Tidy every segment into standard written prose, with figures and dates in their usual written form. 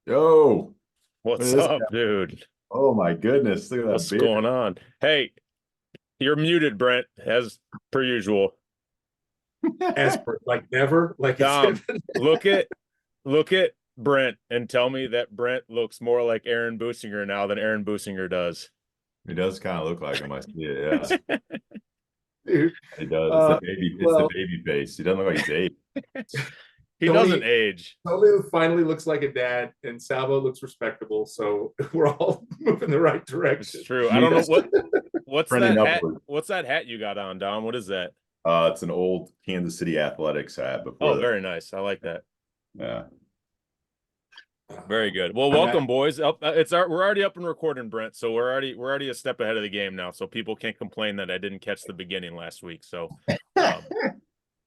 Yo, look What's at this up, guy. dude? Oh my goodness, look at that What's beard. going on? Hey, you're muted, Brent, as per usual. Esper, like never, like it's Dom, look at look at Brent and tell me that Brent looks more like Aaron Businger now than Aaron Businger does. He does kind of look like him. I see it. Yeah, dude. he does. It's the Uh, baby. It's the well, baby face. He doesn't look like he's eight. He doesn't Tony age. Tony finally looks like a dad, and Salvo looks respectable. So we're all moving the right It's direction. true. I He don't know does what's trending that hat? upward. What's that hat you got on, Dom? What is that? It's an old Kansas City Athletics hat before Oh, the. very nice. I like that. Yeah. Very good. Well, I'm at, welcome, boys. We're already up and recording, Brent. So we're already a step ahead of the game now. So people can't complain that I didn't catch the beginning last week. So um,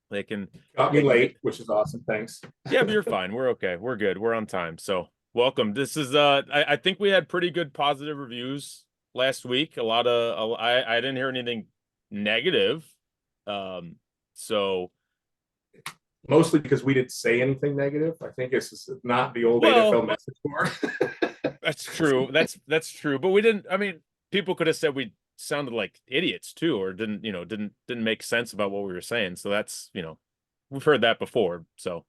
they can got me they can get late, which is awesome. Thanks. yeah, but you're fine. We're okay. We're good. We're on time. So welcome. This is I think we had pretty good positive reviews last week. I didn't hear anything negative. Um, so Mostly because we didn't say anything negative. I think it's just not the old well, AFL message board. that's true. That's true. But we didn't. I mean, people could have said we sounded like idiots too, or didn't make sense about what we were saying. So that's we've heard that before. So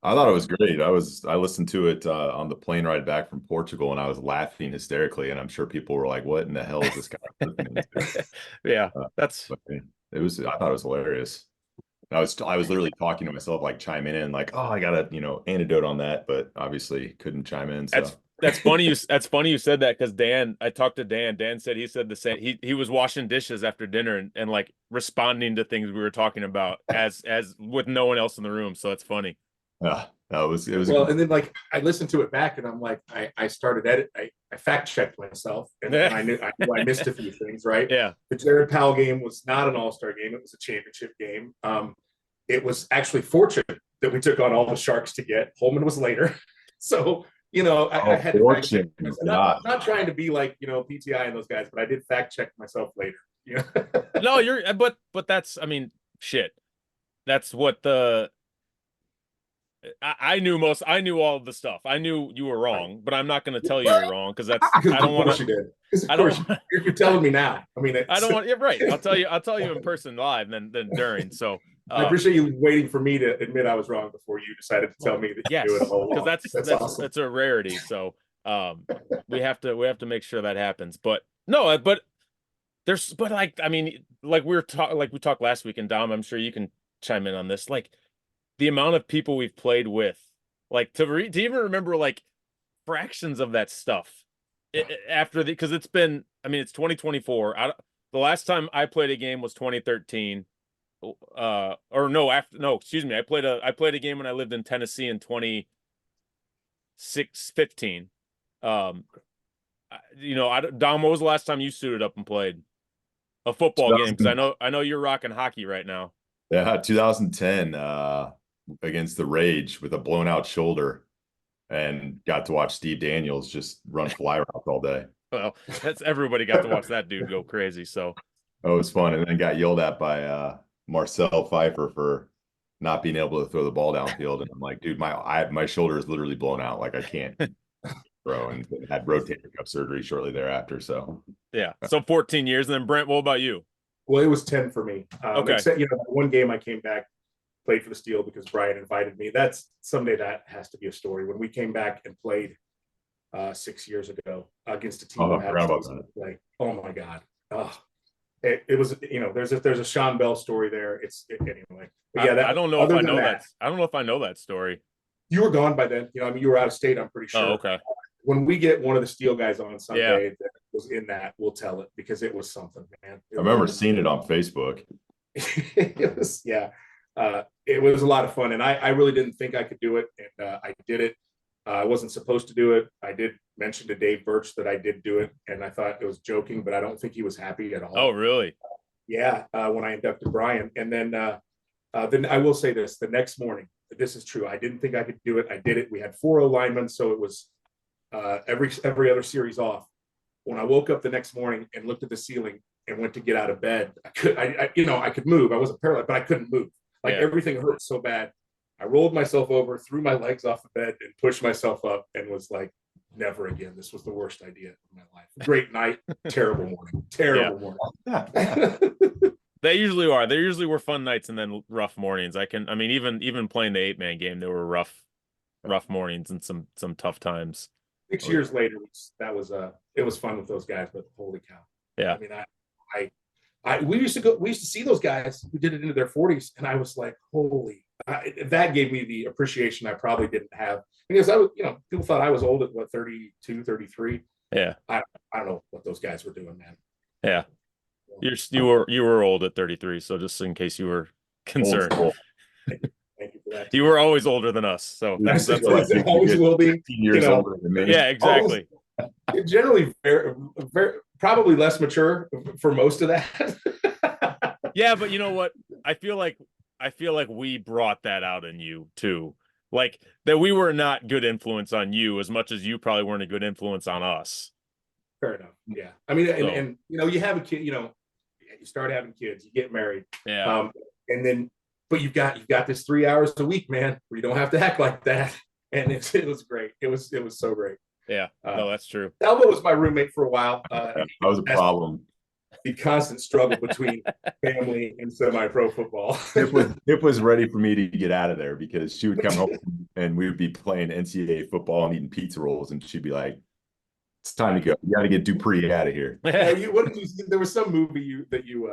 I thought it was great. I listened to it on the plane ride back from Portugal, and I was laughing hysterically. And I'm sure people were like, "What in the hell is this guy listening to?" yeah, Uh, that's but it was. I thought it was hilarious. I was literally talking to myself, like chiming in, like, "Oh, I got a antidote on that," but obviously couldn't chime in. So that's funny. That's funny you said that because Dan, I talked to Dan. Dan said he said the same. He was washing dishes after dinner and like responding to things we were talking about as with no one else in the room. So it's funny. yeah, that was it was a Well, good. and then like I listened to it back, and I'm like, I started edit. I fact checked myself, and I missed a few things. Right, Yeah. the Jared Powell game was not an All Star game; it was a championship game. It was actually fortunate that we took on all the Sharks to get. Holman was later, so I Oh, had to fact check fortune, myself. God. Not trying to be like PTI and those guys, but I did fact check myself later. You know? No, you're but that's I mean shit. That's what the I knew all of the stuff. I knew you were Right. wrong, but I'm not going to tell you you're wrong because that's Because I don't of want course to you did. Because of I don't course want you're telling me now. I mean, I it's don't want. Yeah, right. I'll tell you in person live than during. So, I um, appreciate you waiting for me to admit I was wrong before you decided to tell well, me that you knew it yes, all because along. That's awesome. that's a rarity. So, um, we have to make sure that happens. But no, but like I mean, like we talked last week, and Dom, I'm sure you can chime in on this. Like the amount of people we've played with, like to even remember like fractions of that stuff after the because it's been. I mean, it's 2024. The last time I played a game was 2013. Or no, after no, excuse me. I played a game when I lived in Tennessee in 2015. Um, Dom, what was the last time you suited up and played a football game? Because 2000, I know you're rocking hockey right now. yeah, 2010 against the Rage with a blown out shoulder, and got to watch Steve Daniels just run fly routes all day. Well, that's everybody got to watch that dude go crazy. So That was fun, and then got yelled at by Marcel Pfeiffer for not being able to throw the ball downfield. And I'm like, dude, my shoulder is literally blown out. Like I can't throw, and had rotator cuff surgery shortly thereafter. So yeah, so 14 years. And then Brent, what about you? Well, it was 10 for me. Okay, Except, one game I came back, played for the Steel because Brian invited me. That's someday that has to be a story. When we came back and played 6 years ago against a team oh, who I had a forgot about season that. to play. Oh my God. Oh, it was, there's a Sean Bell story there. Anyway. But yeah, I don't know if other I than know that, that. I don't know if I know that story. you were gone by then. I mean, you were out of state, I'm pretty Oh, sure. okay. When we get one of the Steel guys on Yeah. someday that was in that, we'll tell it because it was something, man. I remember seeing it on Facebook. It was, yeah. It was a lot of fun, and I really didn't think I could do it, and I did it. I wasn't supposed to do it. I did mention to Dave Birch that I did do it, and I thought it was joking, but I don't think he was happy at Oh, all. really? Yeah, when I inducted Brian, and then I will say this: the next morning, this is true. I didn't think I could do it. I did it. We had 4 linemen, so it was every other series off. When I woke up the next morning and looked at the ceiling and went to get out of bed, I could move. I wasn't paralyzed, but I couldn't move. Like Yeah. everything hurt so bad. I rolled myself over, threw my legs off the bed, and pushed myself up, and was like, never again. This was the worst idea of my life. Great night, terrible morning. Terrible morning. They usually are. They usually were fun nights and then rough mornings. I mean, even playing the 8-man game, there were rough mornings and some tough times. 6 years later, it was fun with those guys, but holy cow. Yeah. I mean, we used to see those guys who did it into their 40s, and I was like, that gave me the appreciation I probably didn't have, because I was, people thought I was old at what, 32, 33. Yeah. I don't know what those guys were doing, man. Yeah. You were old at 33, so just in case you were concerned. Thank you for that. You were always older than us, so that's always will be. 15 years older than me. Yeah, exactly. Generally, very, probably less mature for most of that. Yeah, but you know what? I feel like we brought that out in you too. Like that we were not good influence on you as much as you probably weren't a good influence on us. Fair enough. Yeah. I mean, and you have a kid, you start having kids, you get married. Yeah. And then, but you've got this 3 hours a week, man, where you don't have to act like that. And it was great. It was so great. Yeah. No, that's true. Elmo was my roommate for a while. That was a problem. The constant struggle between family and semi-pro football. It was ready for me to get out of there, because she would come home and we would be playing NCAA football and eating pizza rolls, and she'd be like, "It's time to go. You got to get Dupree out of here." What did you see? There was some movie that you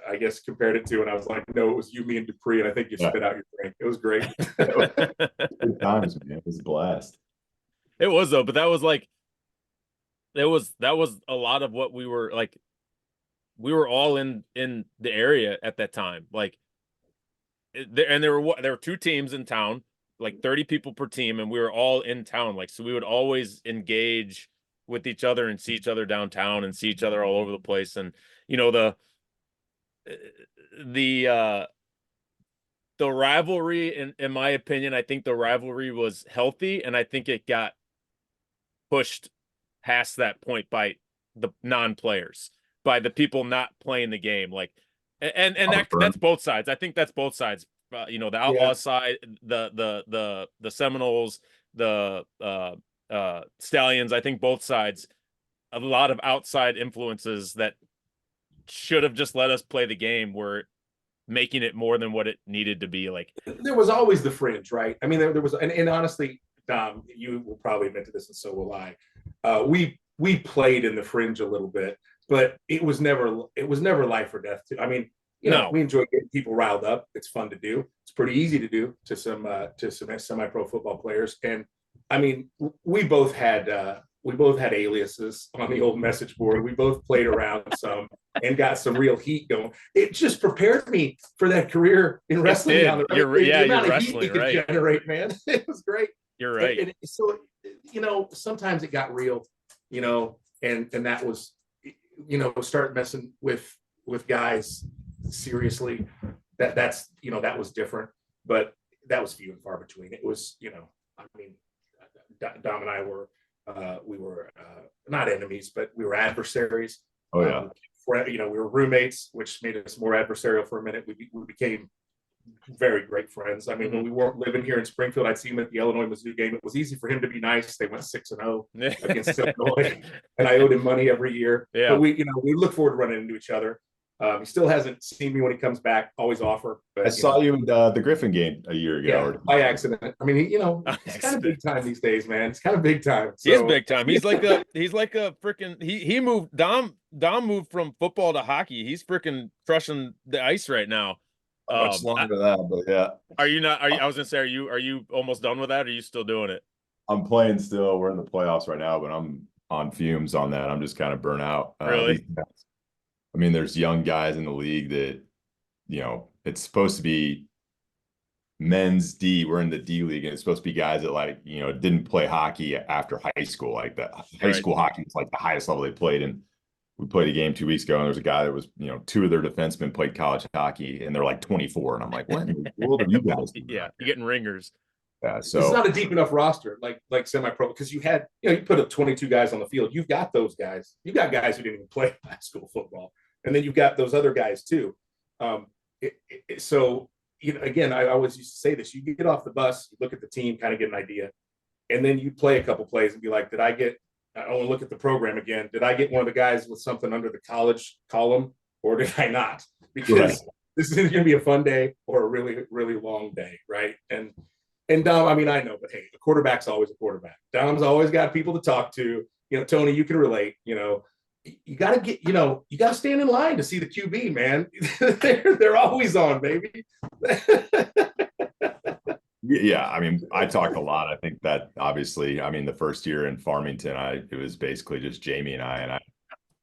I guess compared it to, and I was like, no, it was You, Me, and Dupree, and I think you spit out your drink. It was great. Good times, man. It was a blast. It was though, but that was a lot of what we were like. We were all in the area at that time, like, and there were 2 teams in town, like 30 people per team, and we were all in town, like, so we would always engage with each other and see each other downtown and see each other all over the place. And the rivalry, in my opinion, I think the rivalry was healthy, and I think it got pushed past that point by the non-players, by the people not playing the game, like, and that's both sides. I think that's both sides. The Outlaw side, the Seminoles, the Stallions. I think both sides, a lot of outside influences that should have just let us play the game were making it more than what it needed to be. Like, there was always the fringe, right? I mean, there was, and honestly, Dom, you will probably admit to this, and so will I. We played in the fringe a little bit, but it was never life or death. I mean, we enjoy getting people riled up. It's fun to do. It's pretty easy to do to some semi-pro football players. And I mean, we both had aliases on the old message board. We both played around some and got some real heat going. It just prepared me for that career in wrestling. You're wrestling, right? Generate, man. It was great. You're right. And so, sometimes it got real, and that was, start messing with guys seriously. That was different, but that was few and far between. It was, I mean, Dom and I were, we were not enemies, but we were adversaries. Oh yeah. We were roommates, which made us more adversarial for a minute. We became very great friends. I mean, when we weren't living here in Springfield, I'd see him at the Illinois-Mizzou game. It was easy for him to be nice. They went 6-0 against Illinois, and I owed him money every year. Yeah. But we look forward to running into each other. He still hasn't seen me when he comes back. Always offer. But, I saw you in the Griffin game a year ago. Yeah, by accident. I mean, he's kind of big time these days, man. It's kind of big time. So. He is big time. He's like a freaking. He moved. Dom moved from football to hockey. He's freaking crushing the ice right now. Much longer than that, but yeah. Are you not? I was gonna say, are you almost done with that? Or are you still doing it? I'm playing still. We're in the playoffs right now, but I'm on fumes on that. I'm just kind of burnt out. Really? I mean, there's young guys in the league that, it's supposed to be men's D. We're in the D league, and it's supposed to be guys that didn't play hockey after high school. Like that, high school hockey is like the highest level they played. And we played a game 2 weeks ago, and there's a guy that was, 2 of their defensemen played college hockey, and they're like 24. And I'm like, what in the world are you guys doing? Yeah, you're getting ringers. Yeah, so it's not a deep enough roster, like semi-pro, because you had, you put up 22 guys on the field. You've got those guys. You've got guys who didn't even play high school football, and then you've got those other guys too. So again, I always used to say this: you get off the bus, you look at the team, kind of get an idea, and then you play a couple plays and be like, did I get? I don't want to look at the program again. Did I get one of the guys with something under the college column, or did I not? Because this is going to be a fun day or a really, really long day, right? And Dom, I mean, I know, but hey, a quarterback's always a quarterback. Dom's always got people to talk to. Tony, you can relate. You got to get, you got to stand in line to see the QB, man. they're always on, baby. Yeah, I mean, I talked a lot. I think that obviously, I mean, the first year in Farmington, it was basically just Jamie and I.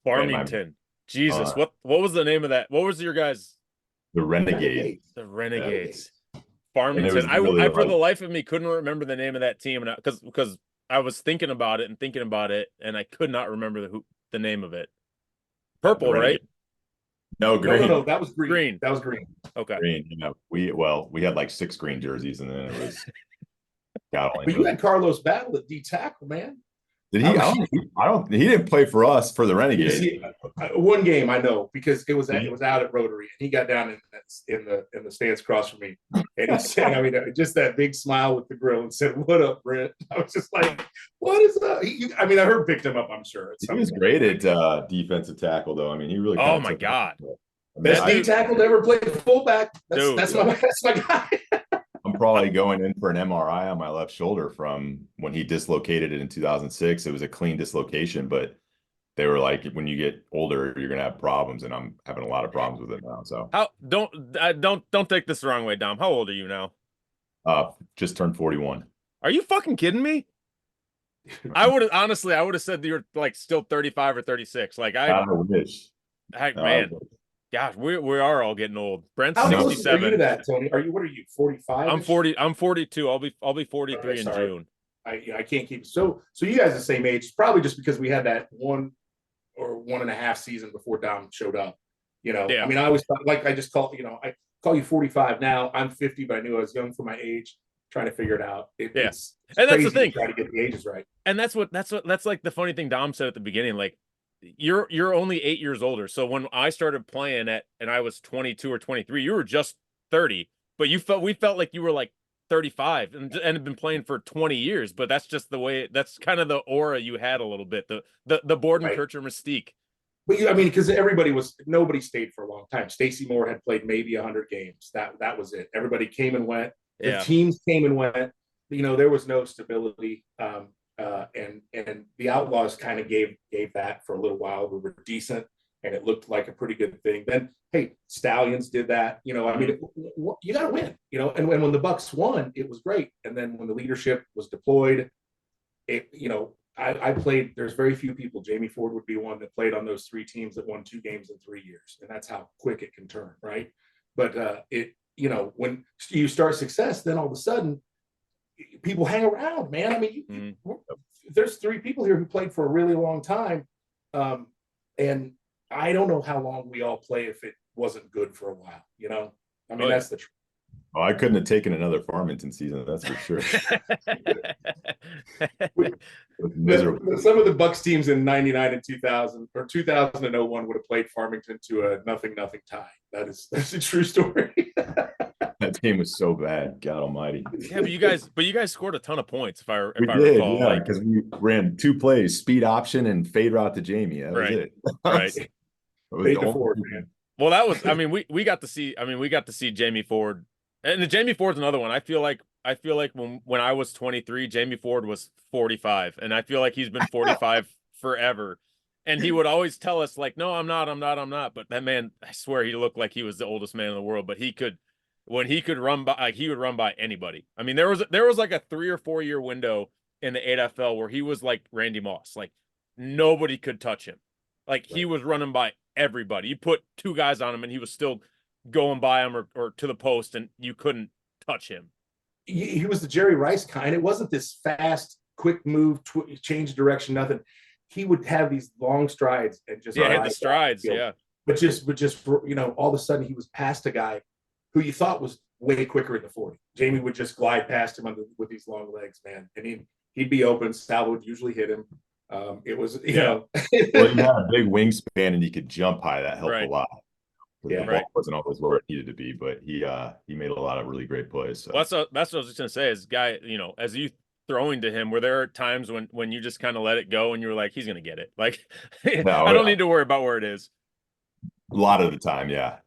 Farmington. Jesus, what was the name of that? What was your guys? The Renegades. The Renegades. Farmington. Really I for the life of me couldn't remember the name of that team, and because I was thinking about it, and I could not remember the name of it. Purple, right? No, green. No, that was green. That was green. Okay. Green. We had like 6 green jerseys, and then it was. But you had Carlos Battle at D tackle, man. Did he? I don't. He didn't play for us for the Renegades. One game I know because it was out at Rotary, and he got down in the stands across from me, and he said, I mean, just that big smile with the grill, and said, "What up, Brent?" I was just like, "What is up?" I mean, I heard picked him up. I'm sure he was great at defensive tackle, though. I mean, he really. Oh my god! Best D tackle to ever play fullback. That's my guy. I'm probably going in for an MRI on my left shoulder from when he dislocated it in 2006. It was a clean dislocation, but they were like, when you get older, you're gonna have problems, and I'm having a lot of problems with it now. So don't take this the wrong way, Dom. How old are you now? Just turned 41. Are you fucking kidding me? I would have said you were like still 35 or 36. Like I wish. Man. Gosh, we are all getting old. Brent's How 67. Are you to that, Tony? What are you, 45? I'm 40. I'm 42. I'll be 43 in June. I can't keep so you guys are the same age. Probably just because we had that 1 or 1.5 season before Dom showed up. Yeah. I mean, I always thought, like, I just call I call you 45 now. I'm 50, but I knew I was young for my age, trying to figure it out. It's and that's the thing. Try to get the ages right. And that's like the funny thing Dom said at the beginning. Like, you're only 8 years older. So when I started playing and I was 22 or 23, you were just 30, but we felt like you were like 35 and had been playing for 20 years. But that's just the way. That's kind of the aura you had a little bit. The Borden Kircher mystique. But I mean, because nobody stayed for a long time. Stacey Moore had played maybe 100 games. That was it. Everybody came and went. The teams came and went. There was no stability. And the Outlaws kind of gave that for a little while. We were decent, and it looked like a pretty good thing. Then, hey, Stallions did that. I mean, you got to win. And when the Bucks won, it was great. And then when the leadership was deployed, I played. There's very few people. Jamie Ford would be one that played on those 3 teams that won 2 games in 3 years, and that's how quick it can turn, right? But when you start success, then all of a sudden, people hang around, man. I mean, there's 3 people here who played for a really long time. And I don't know how long we all play if it wasn't good for a while, I mean, that's the truth. Oh, I couldn't have taken another Farmington season, that's for sure. Miserable. Some of the Bucks teams in 99 and 2000 or 2001 would have played Farmington to a 0-0 tie. That's a true story. That team was so bad, God Almighty. Yeah, but you guys scored a ton of points. If I recall, yeah, because we ran 2 plays: speed option and fade route to Jamie. That was it. Right. Fade to Ford, man. Well, that was. I mean, we got to see. I mean, we got to see Jamie Ford, and Jamie Ford's another one. I feel like when I was 23, Jamie Ford was 45, and I feel like he's been 45 forever. And he would always tell us like, "No, I'm not." But that man, I swear, he looked like he was the oldest man in the world. But when he could run by, like, he would run by anybody. I mean, there was like a 3 or 4 year window in the AFL where he was like Randy Moss, like nobody could touch him. Like he was running by everybody. You put 2 guys on him and he was still going by him or to the post, and you couldn't touch him. He was the Jerry Rice kind. It wasn't this fast, quick move, change direction, nothing. He would have these long strides and just hit the strides, But just all of a sudden he was past a guy who you thought was way quicker in the 40. Jamie would just glide past him with these long legs, man, and he'd be open. Sal would usually hit him. It was, Well, you had a big wingspan and you could jump high. That helped a lot. Yeah. The ball Right. wasn't always where it needed to be, but he made a lot of really great plays. So Well, that's what I was just gonna say. Is guy, as you throwing to him, were there times when you just kind of let it go and you were like, he's gonna get it. Like, no, I don't yeah. need to worry about where it is. A lot of the time, yeah.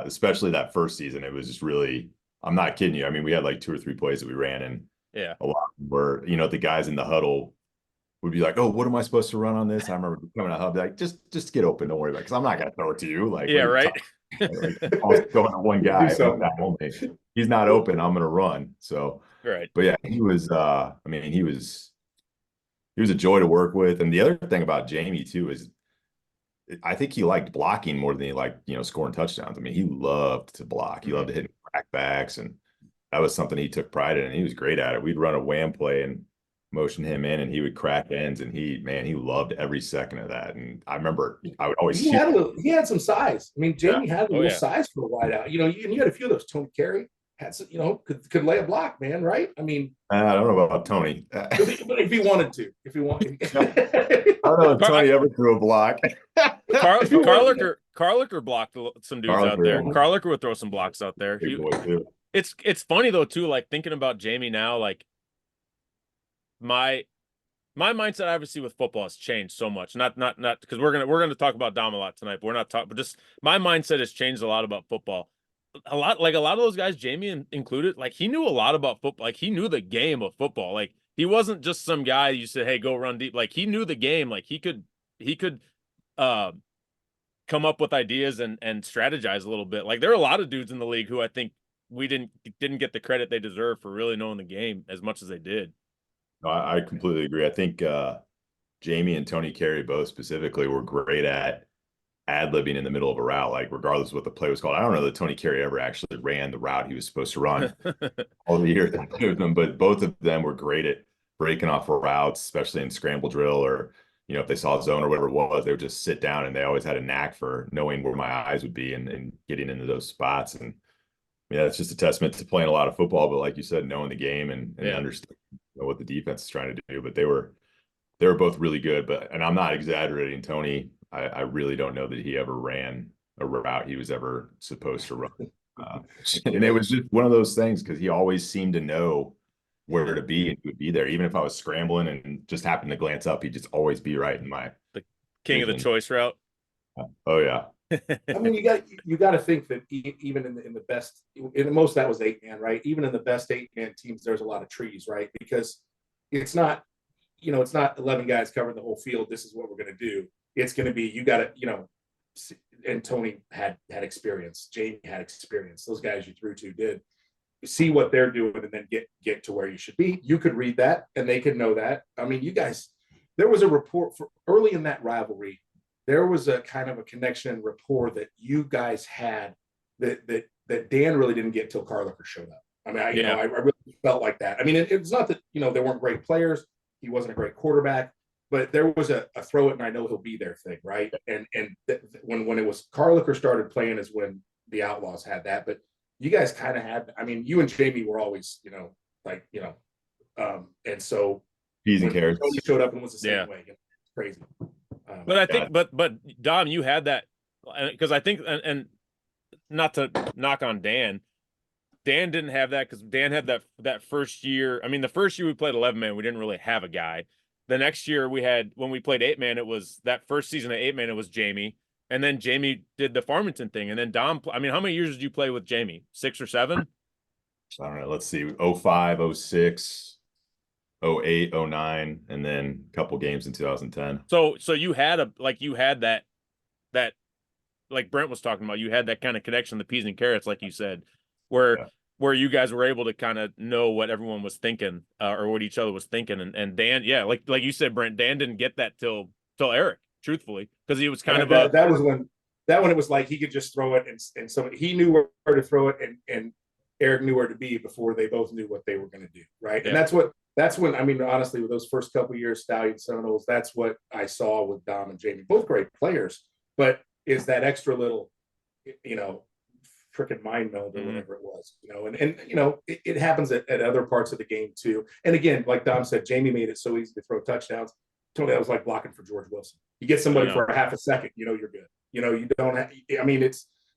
Especially that first season, it was just really. I'm not kidding you. I mean, we had like 2 or 3 plays that we ran, and Yeah. a lot were, the guys in the huddle would be like, "Oh, what am I supposed to run on this?" I remember coming out, I'd be like, "Just get open, don't worry about it, because I'm not gonna throw it to you. Like, what Yeah. are you Right. talking about? Like, I was going to one Do guy, one something. guy only. He's not open. I'm gonna run." So, Right. but yeah, he was. I mean, he was a joy to work with. And the other thing about Jamie too is I think he liked blocking more than he liked, scoring touchdowns. I mean, he loved to block. He loved to hit crackbacks, and that was something he took pride in. And he was great at it. We'd run a wham play and motion him in, and he would crack ends. And he loved every second of that. And I remember I would always shoot. He had some size. I mean, Jamie had a Oh, little yeah. size for a wide out. And you had a few of those. Tony Carey had some, could lay a block, man, right? I mean, I don't know about Tony. if he wanted to, if he wanted. I don't know if Tony ever threw a block. Carlicker blocked some dudes out there. Yeah. Carlicker would throw some blocks out there. Big boy too. It's funny though too, like thinking about Jamie now, like my mindset obviously with football has changed so much. Not because we're gonna talk about Dom a lot tonight, but we're not talking. But just my mindset has changed a lot about football. A lot of those guys, Jamie included, like he knew a lot about football. Like he knew the game of football. Like he wasn't just some guy you said, "Hey, go run deep." Like he knew the game. Like he could uh come up with ideas and strategize a little bit. Like there are a lot of dudes in the league who I think we didn't get the credit they deserve for really knowing the game as much as they did. No, I completely agree. I think Jamie and Tony Carey both specifically were great at ad-libbing in the middle of a route, like regardless of what the play was called. I don't know that Tony Carey ever actually ran the route he was supposed to run all the years I played with them, but both of them were great at breaking off routes, especially in scramble drill or if they saw a zone or whatever it was, they would just sit down, and they always had a knack for knowing where my eyes would be and getting into those spots. And yeah, it's just a testament to playing a lot of football, but like you said, knowing the game and Yeah. understanding what the defense is trying to do. But they were both really good. And I'm not exaggerating. Tony, I really don't know that he ever ran a route he was ever supposed to run. And it was just one of those things because he always seemed to know where to be, and he would be there. Even if I was scrambling and just happened to glance up, he'd just always be right in my The king vision. of the choice route. Oh yeah. I mean, you got to think that even in the best, in the most that was 8-man, right? Even in the best 8-man teams, there's a lot of trees, right? Because it's not, it's not 11 guys covering the whole field. This is what we're going to do. It's going to be, you got to, and Tony had experience. Jamie had experience. Those guys you threw to did. See what they're doing and then get to where you should be. You could read that and they could know that. I mean, you guys, there was a report for early in that rivalry. There was a kind of a connection and rapport that you guys had that Dan really didn't get till Carlicker showed up. I mean, I really felt like that. I mean, it's not that, there weren't great players. He wasn't a great quarterback, but there was a throw it and I know he'll be there thing, right? And when it was Carlicker started playing is when the Outlaws had that, but you guys kind of had, I mean, you and Jamie were always, and so Peas and carrots. Tony showed up and was the same Yeah. way. It's crazy. But I think, but Dom, you had that because I think, and not to knock on Dan didn't have that because Dan had that first year. I mean, the first year we played 11-man, we didn't really have a guy. The next year when we played 8-man, it was that first season of 8-man, it was Jamie. And then Jamie did the Farmington thing. And then Dom, I mean, how many years did you play with Jamie? 6 or 7? I don't know. Let's see. 05, 06, 08, 09, and then a couple games in 2010. So you had that like Brent was talking about, you had that kind of connection, the peas and carrots, like you said, where you guys were able to kind of know what everyone was thinking or what each other was thinking. And Dan, yeah, like you said, Brent, Dan didn't get that till Eric, truthfully, because he was kind of that was when it was like he could just throw it and so he knew where to throw it and Eric knew where to be before they both knew what they were going to do, right? Yeah. And that's when I mean, honestly, with those first couple of years, Stallion Seminoles, that's what I saw with Dom and Jamie, both great players, but is that extra little, freaking mind meld or whatever it was, and it happens at other parts of the game too. And again, like Dom said, Jamie made it so easy to throw touchdowns. Tony, that was like blocking for George Wilson. You get somebody for a half a second, you're good. You don't have, I mean,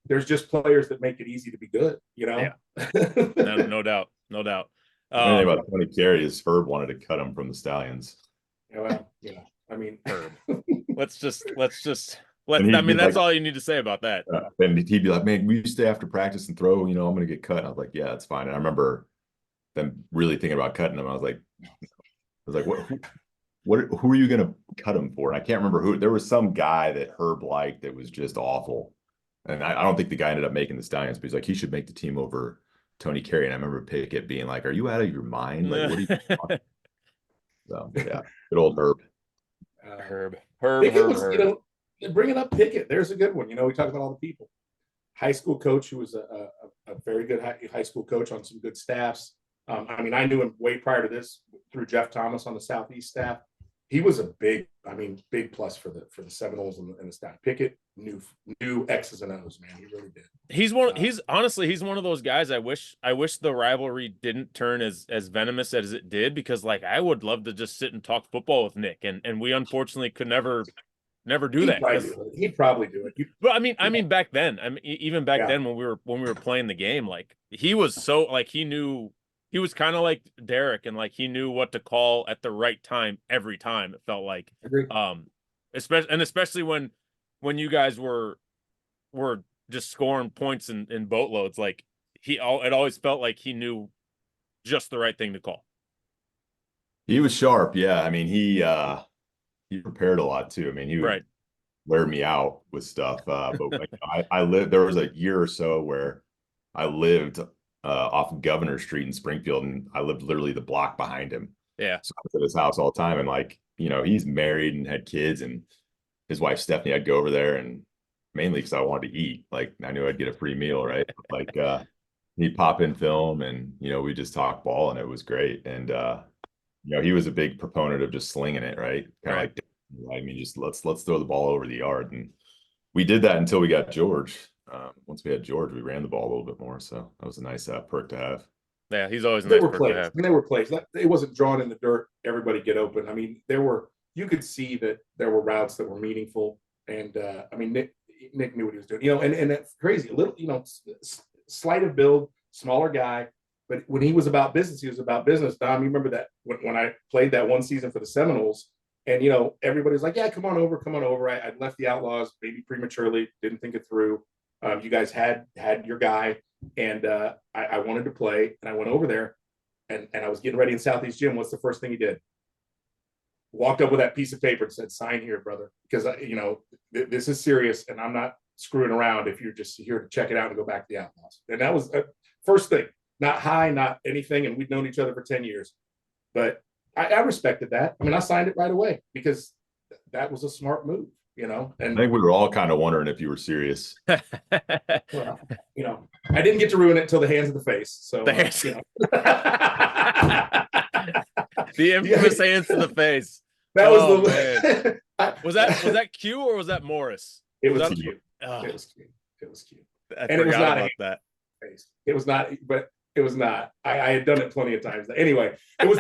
there's just players that make it easy to be good, you know? Yeah. No doubt. No doubt. Anything about Tony Carey is Herb wanted to cut him from the Stallions. Yeah, well, I mean, Herb. Let's And he'd I be mean, that's like, all you need to say about that. and he'd be like, man, we stay after practice and throw, I'm going to get cut. And I was like, yeah, that's fine. And I remember them really thinking about cutting him. I was like, who are you going to cut him for? And I can't remember who. There was some guy that Herb liked that was just awful. And I don't think the guy ended up making the Stallions, but he's like, he should make the team over Tony Carey. And I remember Pickett being like, are you out of your mind? Like, what are you talking? So, yeah, good old Herb. Herb. Pickett was, bringing up Pickett. There's a good one. We talk about all the people. High school coach who was a very good high school coach on some good staffs. I mean, I knew him way prior to this through Jeff Thomas on the Southeast staff. He was a big plus for the Seminoles and the staff. Pickett knew X's and O's, man. He really did. He's one of those guys. I wish the rivalry didn't turn as venomous as it did, because like I would love to just sit and talk football with Nick, and we unfortunately could never do that. He'd probably do it. But I mean back then, even back then when we were playing the game, like he was so like he was kind of like Derek, and like he knew what to call at the right time every time. It felt like, especially when you guys were just scoring points in boatloads. Like it always felt like he knew just the right thing to call. He was sharp, yeah. I mean, he prepared a lot too. I mean, he would wear me out with stuff. But I lived. There was a year or so where I lived off of Governor Street in Springfield, and I lived literally the block behind him. Yeah. So I was at his house all the time, and like, he's married and had kids, and his wife Stephanie, I'd go over there, and mainly because I wanted to eat. Like I knew I'd get a free meal, right? Like he'd pop in film, and we just talk ball, and it was great. And he was a big proponent of just slinging it, right? Kind of like, I mean, just let's throw the ball over the yard, and we did that until we got George. Once we had George, we ran the ball a little bit more, so that was a nice perk to have. Yeah, he's always a nice perk to have. There were plays. It wasn't drawn in the dirt. Everybody get open. I mean, you could see that there were routes that were meaningful, and I mean, Nick knew what he was doing. And that's crazy. A little, slight of build, smaller guy, but when he was about business, he was about business. Dom, you remember that when I played that one season for the Seminoles, and everybody's like, "Yeah, come on over." I left the Outlaws maybe prematurely, didn't think it through. You guys had your guy, and I wanted to play, and I went over there, and I was getting ready in Southeast Gym. What's the first thing he did? Walked up with that piece of paper and said, "Sign here, brother," because this is serious, and I'm not screwing around if you're just here to check it out and go back to the Outlaws. And that was first thing. Not high, not anything, and we'd known each other for 10 years. But I respected that. I mean, I signed it right away because that was a smart move, And I think we were all kind of wondering if you were serious. Well, I didn't get to ruin it until the hands of the face. So, the infamous hands to the face. That was the was that Q or was that Morris? It was Q. It was Q. It was Q. And it was not about that. It was not, but it was not. I had done it plenty of times. Anyway, it was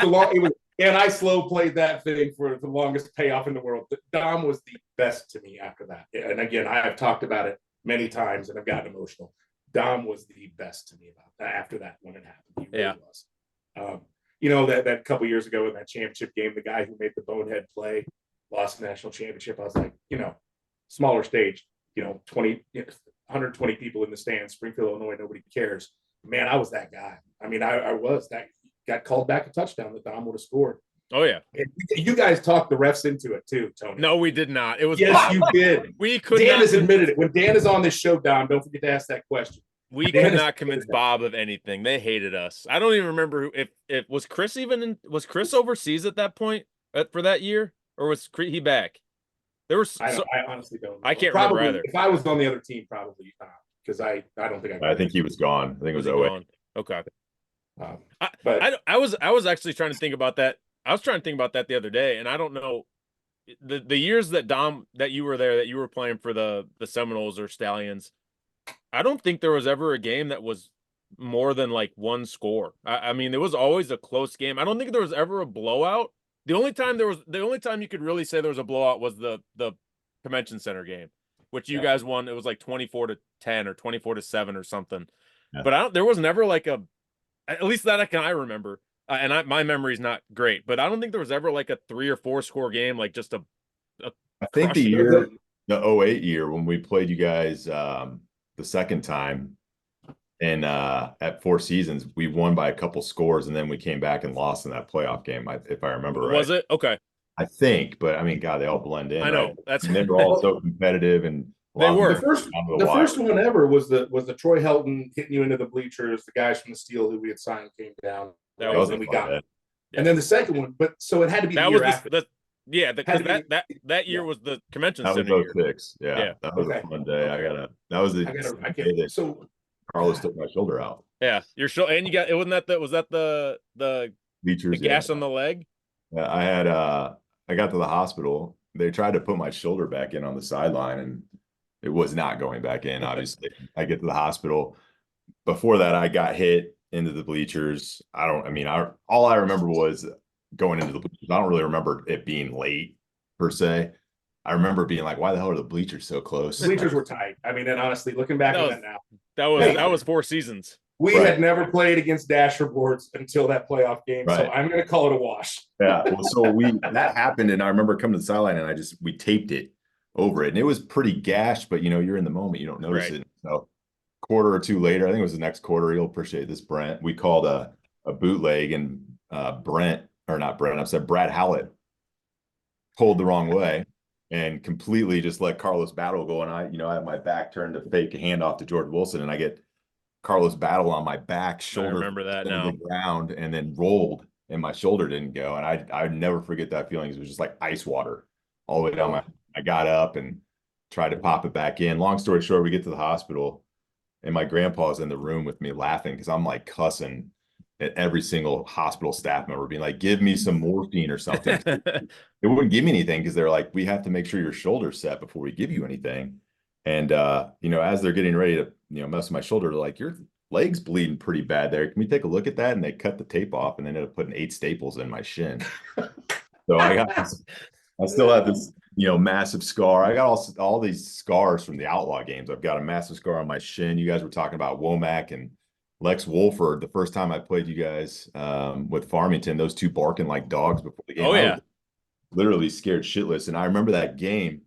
and I slow played that thing for the longest payoff in the world. Dom was the best to me after that. And again, I have talked about it many times and I've gotten emotional. Dom was the best to me about that after that when it happened. He really was. That couple years ago in that championship game, the guy who made the bonehead play lost the national championship. I was like, smaller stage, 120 people in the stands, Springfield, Illinois, nobody cares. Man, I was that guy. I mean, I was that. Got called back a touchdown that Dom would have scored. Oh yeah. And you guys talked the refs into it too, Tony. No, we did not. It was you did. We could. Dan has admitted it. When Dan is on this show, Dom, don't forget to ask that question. We could not convince Bob of anything. They hated us. I don't even remember if was Chris was Chris overseas at that point for that year, or was he back? There was. I honestly don't know. I can't remember either. If I was on the other team, probably not, because I don't think I think he was gone. I think it was 08. Okay. But I was actually trying to think about that. I was trying to think about that the other day, and I don't know the years that you were there, that you were playing for the Seminoles or Stallions. I don't think there was ever a game that was more than like one score. I mean, it was always a close game. I don't think there was ever a blowout. The only time you could really say there was a blowout was the convention center game, which you Yeah. guys won. It was like 24-10 or 24-7 or something. Yeah. But there was never like at least that I remember. And my memory's not great, but I don't think there was ever like a 3 or 4 score game, like just a I think the crushing. year, the '08 year when we played you guys the second time and at Four Seasons, we won by a couple scores and then we came back and lost in that playoff game, if I remember right. Was it? Okay. I think, but I mean, God, they all blend in, I know. right? That's And they were all so competitive and a They lot of were. them The first one ever was the Troy Helton hitting you into the bleachers. The guys from the Steel who we had signed came down. That Right? was And a we fun got day. them. And then the second one, but so it had to be that the was year after. yeah, because Had to that year yeah. was the convention That was center year. 06. Yeah. Yeah. That was Okay. a fun day. Okay. That was the I day can't. that So Carlos took my shoulder out. Yeah, your shoulder, and you got it. Wasn't that was that the Bleachers, gas yeah. on the leg? Yeah, I got to the hospital. They tried to put my shoulder back in on the sideline and it was not going back in, obviously. I get to the hospital. Before that, I got hit into the bleachers. All I remember was going into the bleachers. I don't really remember it being late per se. I remember being like, why the hell are the bleachers so close? the bleachers were tight. I mean, and honestly, looking back on that now, That was Four Seasons. we Right. had never played against Dasher boards until that playoff game. So Right. I'm going to call it a wash. Yeah. Well, so that happened, and I remember coming to the sideline and we taped it over it, and it was pretty gashed, but you're in the moment, you don't notice Right. it. So quarter or two later, I think it was the next quarter, you'll appreciate this, Brent. We called a bootleg, and Brad Howlett pulled the wrong way and completely just let Carlos Battle go. And I have my back turned to fake a handoff to George Wilson, and I get Carlos Battle on my back, shoulder I remember that now. the ground, and then rolled, and my shoulder didn't go. And I never forget that feeling. It was just like ice water all the way down I got up and tried to pop it back in. Long story short, we get to the hospital, and my grandpa's in the room with me laughing because I'm like cussing at every single hospital staff member, being like, give me some morphine or something. They wouldn't give me anything because they're like, we have to make sure your shoulder's set before we give you anything. And as they're getting ready to mess with my shoulder, they're like, your leg's bleeding pretty bad there. Can we take a look at that? And they cut the tape off and they ended up putting 8 staples in my shin. So I still have this massive scar. I got all these scars from the Outlaw games. I've got a massive scar on my shin. You guys were talking about Womack and Lex Wolford. The first time I played you guys with Farmington, those two barking like dogs before the game. Oh, yeah. I was literally scared shitless. And I remember that game.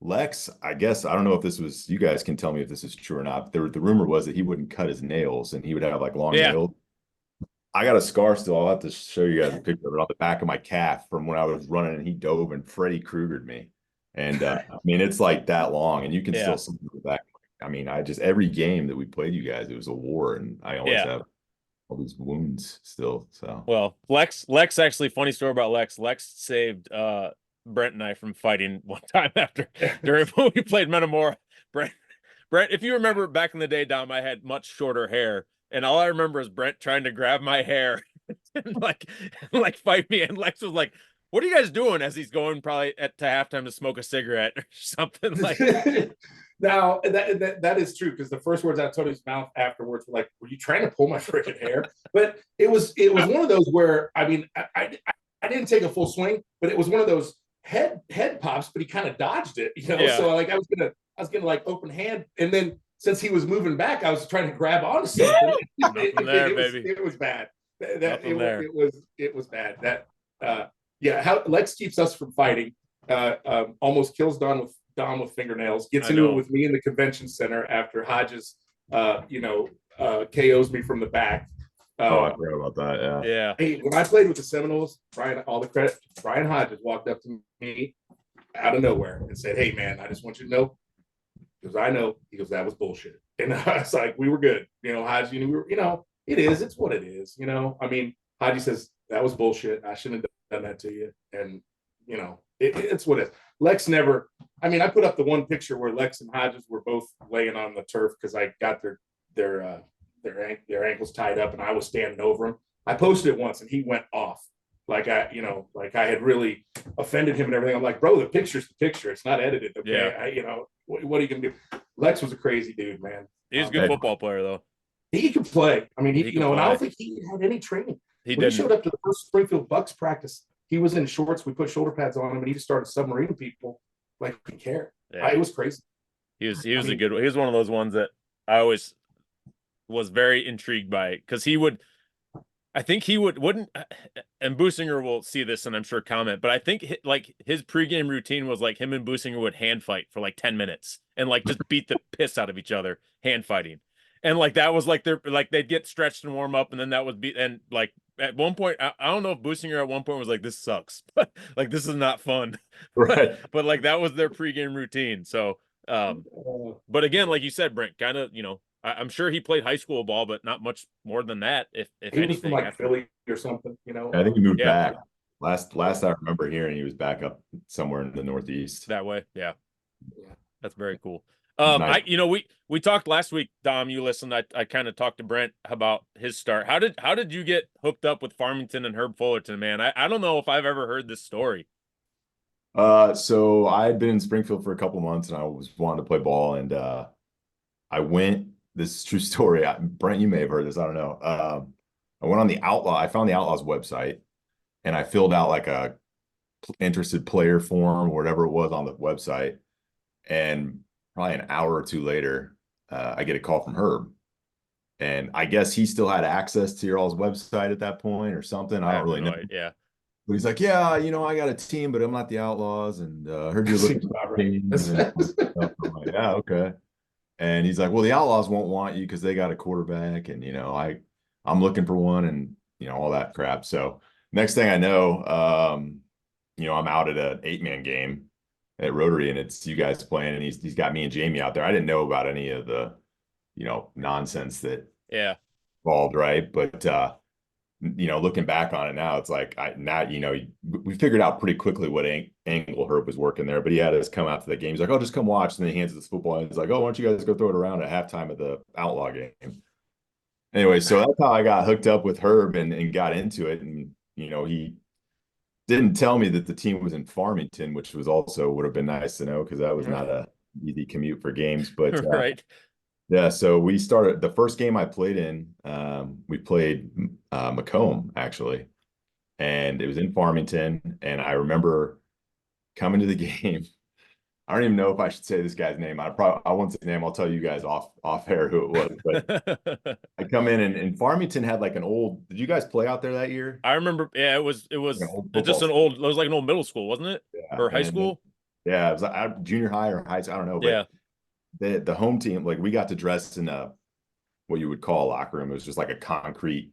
Lex, I guess, I don't know if this was, you guys can tell me if this is true or not. The rumor was that he wouldn't cut his nails and he would have like long nails. I got a scar still. I'll have to show you guys a picture of it on the back of my calf from when I was running, and he dove and Freddy Kruegered me. And it's like that long, and you can still see the back. Every game that we played you guys, it was a war, and I always have all these wounds still. So well, Lex actually, funny story about Lex. Lex saved Brent and I from fighting one time during when we played Metamora. Brent, if you remember back in the day, Dom, I had much shorter hair. And all I remember is Brent trying to grab my hair and like fight me. And Lex was like, what are you guys doing? As he's going probably to halftime to smoke a cigarette or something like Now that is true, because the first words out of Tony's mouth afterwards were like, were you trying to pull my freaking hair? But it was one of those where, I didn't take a full swing, but it was one of those head pops, but he kind of dodged it, So like I was gonna like open hand, and then since he was moving back, I was trying to grab onto something. It was bad. It was bad. That how Lex keeps us from fighting. Almost kills Dom with fingernails. Gets into it with me in the convention center after Hodges, KOs me from the back. I forgot about that. Yeah. Hey, when I played with the Seminoles, all the credit. Brian Hodges walked up to me out of nowhere and said, "Hey, man, I just want you to know." Because I know, he goes, that was bullshit. And I was like, we were good. Haji, it's what it is. Haji says, that was bullshit. I shouldn't have done that to you. And, it's what it is. Lex never, I put up the one picture where Lex and Hodges were both laying on the turf because I got their ankles tied up and I was standing over them. I posted it once and he went off. Like I had really offended him and everything. I'm like, bro, the picture's the picture. It's not edited. Okay. Yeah. What are you going to do? Lex was a crazy dude, man. He's a good football player, though. He could play. And I don't think he had any training. When he showed up to the first Springfield Bucks practice, he was in shorts. We put shoulder pads on him, and he just started submarining people like he didn't care. Yeah. It was crazy. He was I a mean, good one. He was one of those ones that I always was very intrigued by because he would. I think he wouldn't, and Businger will see this and I'm sure comment, but I think like his pregame routine was like him and Businger would hand fight for like 10 minutes and like just beat the piss out of each other, hand fighting. And like that was like they'd get stretched and warm up, and then that would be, and like at one point, I don't know if Businger at one point was like, this sucks, but like this is not fun. Right. But like that was their pregame routine. So but again, like you said, Brent, kind of, I'm sure he played high school ball, but not much more than that, if he was from anything. like After, Philly or something, you know. I think he moved yeah, back. Last I remember hearing, he was back up somewhere in the Northeast. that way. Yeah, Yeah. that's very cool. Nice. We talked last week, Dom. You listened. I kind of talked to Brent about his start. How did you get hooked up with Farmington and Herb Fullerton, man? I don't know if I've ever heard this story. So I had been in Springfield for a couple months, and I was wanting to play ball, and I went. This is true story. Brent, you may have heard this. I don't know. I went on the Outlaw. I found the Outlaws website, and I filled out like a interested player form or whatever it was on the website. And probably an hour or two later, I get a call from Herb, and I guess he still had access to your all's website at that point or something. I don't really know. Yeah. But he's like, yeah, I got a team, but I'm not the Outlaws, and heard you're looking Seems for about a team. I'm like, yeah, okay. And he's like, well, the Outlaws won't want you because they got a quarterback, and I'm looking for one, and all that crap. So next thing I know, I'm out at an 8-man game at Rotary, and it's you guys playing, and he's got me and Jamie out there. I didn't know about any of the nonsense that Yeah. involved, right? But looking back on it now, it's like we figured out pretty quickly what angle Herb was working there. But he had us come out to the game. He's like, "Oh, just come watch." And then he hands us this football, and he's like, "Oh, why don't you guys go throw it around at halftime of the Outlaw game?" Anyway, so that's how I got hooked up with Herb and got into it. And he didn't tell me that the team was in Farmington, which was also would have been nice to know because that was not a easy commute for games. But Right. yeah, so we started the first game I played in. We played Macomb actually, and it was in Farmington. And I remember coming to the game. I don't even know if I should say this guy's name. I won't say his name. I'll tell you guys off air who it was. But I come in and Farmington had like an old. Did you guys play out there that year? I remember. Yeah, it was just an old. It was like an old middle school, wasn't it? Yeah, Or high school? Yeah, it was like junior high or high. I don't know. Yeah. But the home team, like we got to dress in what you would call a locker room. It was just like a concrete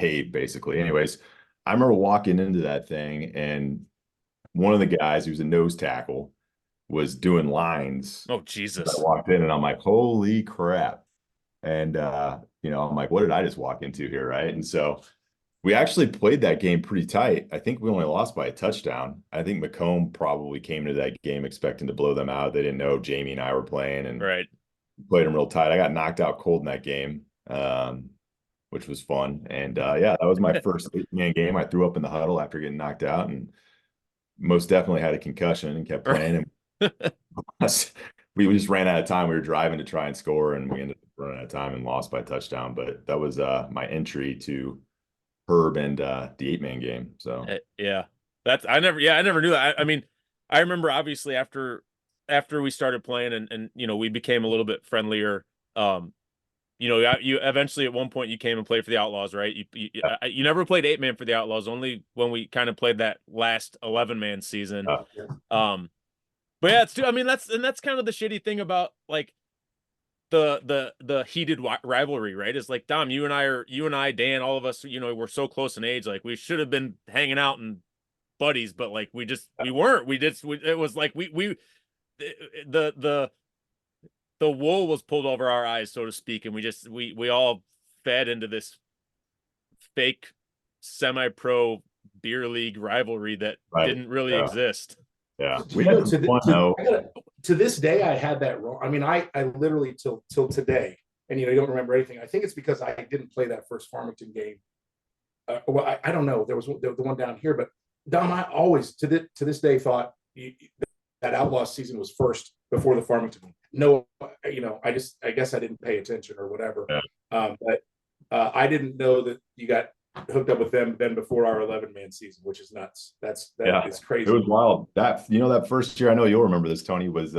cave, basically. Anyways, I remember walking into that thing, and one of the guys who's a nose tackle was doing lines. Oh, Jesus. I walked in and I'm like, holy crap. And I'm like, what did I just walk into here? Right. And so we actually played that game pretty tight. I think we only lost by a touchdown. I think Macomb probably came into that game expecting to blow them out. They didn't know Jamie and I were playing, and Right. played them real tight. I got knocked out cold in that game, which was fun. And yeah, that was my first 8-man game. I threw up in the huddle after getting knocked out, and most definitely had a concussion and kept playing. And we just ran out of time. We were driving to try and score, and we ended up running out of time and lost by a touchdown. But that was my entry to Herb and the 8-man game. So yeah, I never knew that. I mean, I remember obviously after we started playing and we became a little bit friendlier. You eventually at one point you came and played for the Outlaws, right? You never played 8-man for the Outlaws, only when we kind of played that last 11-man season. But yeah, I mean that's kind of the shitty thing about like the heated rivalry, right? Is like, Dom, you and I, Dan, all of us, we're so close in age. Like we should have been hanging out and buddies, but like we weren't. It was like the wool was pulled over our eyes, so to speak, and we all fed into this fake semi-pro beer league rivalry that didn't really exist. Yeah, we had some fun though. To this day, I had that wrong. I mean, I literally till today, and you don't remember anything. I think it's because I didn't play that first Farmington game. Well, I don't know. There was the one down here, but Dom, I always to this day thought that Outlaw season was first before the Farmington one. No, I guess I didn't pay attention or whatever. Yeah. But I didn't know that you got hooked up with them then before our 11-man season, which is nuts. That is crazy. It was wild. That that first year, I know you'll remember this, Tony, was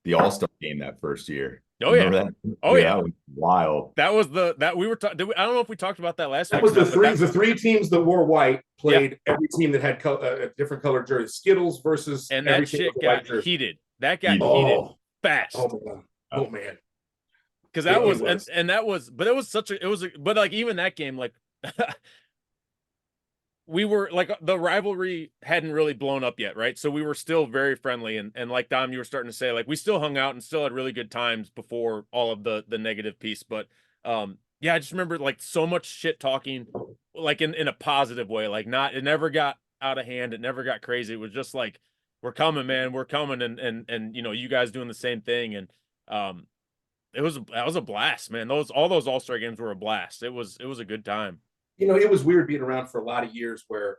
the All-Star game that first year. Oh Remember yeah. that? Oh yeah. That was wild. That was that we were talking. I don't know if we talked about that last That week. was the three teams that wore white played. Yeah. Every team that had a different color jersey. Skittles versus And every that team shit with a white got jersey. heated. That got heated Oh, fast. oh man, oh man. Because that was, was. and that was, but it was such a, it was, but like even that game, like we were like the rivalry hadn't really blown up yet, right? So we were still very friendly, and like Dom, you were starting to say, like we still hung out and still had really good times before all of the negative piece. But yeah, I just remember like so much shit talking, like in a positive way, like not, it never got out of hand, it never got crazy. It was just like, we're coming, man, we're coming, and you know, you guys doing the same thing, and that was a blast, man. All those All-Star games were a blast. It was a good time. You know, it was weird being around for a lot of years where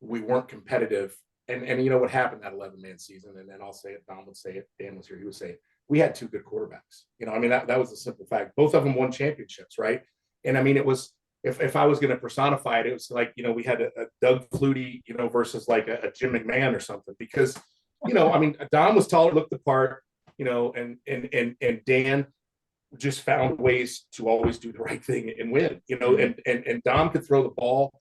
we weren't competitive. And you know what happened that 11-man season, and then I'll say it, Don would say it, Dan was here, he would say it. We had two good quarterbacks. You know, I mean, that was a simple fact. Both of them won championships, right? And I mean, it was, if I was going to personify it, it was like, you know, we had a Doug Flutie, you know, versus like a Jim McMahon or something, because, you know, I mean, Don was taller, looked the part, you know, and Dan just found ways to always do the right thing and win, you know, and Dom could throw the ball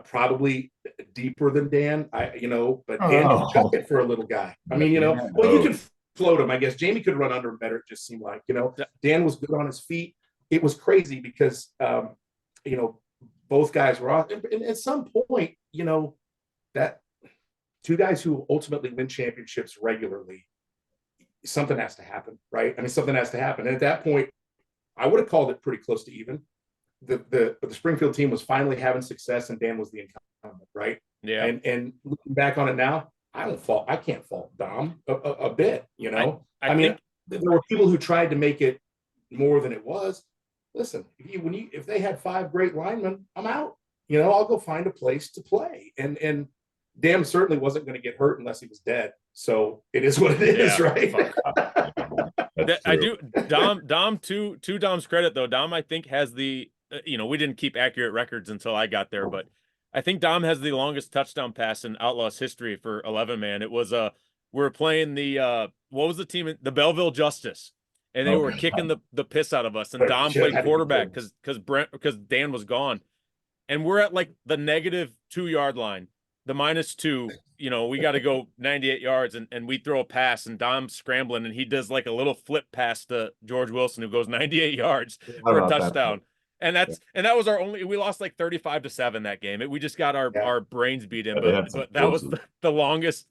probably deeper than Dan, you know, but Dan could chuck it for a little guy. I mean, you know, well, you could float him, I guess. Jamie could run under him better, it just seemed like, you know. Dan was good on his feet. It was crazy because, you know, both guys were off. And at some point, you know, that two guys who ultimately win championships regularly, something has to happen, right? I mean, something has to happen. And at that point, I would have called it pretty close to even. The Springfield team was finally having success, and Dan was the incumbent, right? Yeah. And looking back on it now, I can't fault Dom a bit, you know. I mean, there were people who tried to make it more than it was. Listen, if they had 5 great linemen, I'm out. You know, I'll go find a place to play. And Dan certainly wasn't going to get hurt unless he was dead. So it is what it is, right? I do. Dom, to Dom's credit though, Dom I think has the, you know, we didn't keep accurate records until I got there, but I think Dom has the longest touchdown pass in Outlaws history for 11-man. It was we were playing the what was the team? The Belleville Justice, and they were kicking the piss out of us. And Dom played quarterback because Dan was gone, and we're at like the -2-yard line, the -2. You know, we got to go 98 yards, and we throw a pass, and Dom's scrambling, and he does like a little flip pass to George Wilson, who goes 98 yards for a touchdown. And that was our only. We lost like 35-7 that game. We just got our brains beat in, but that was the longest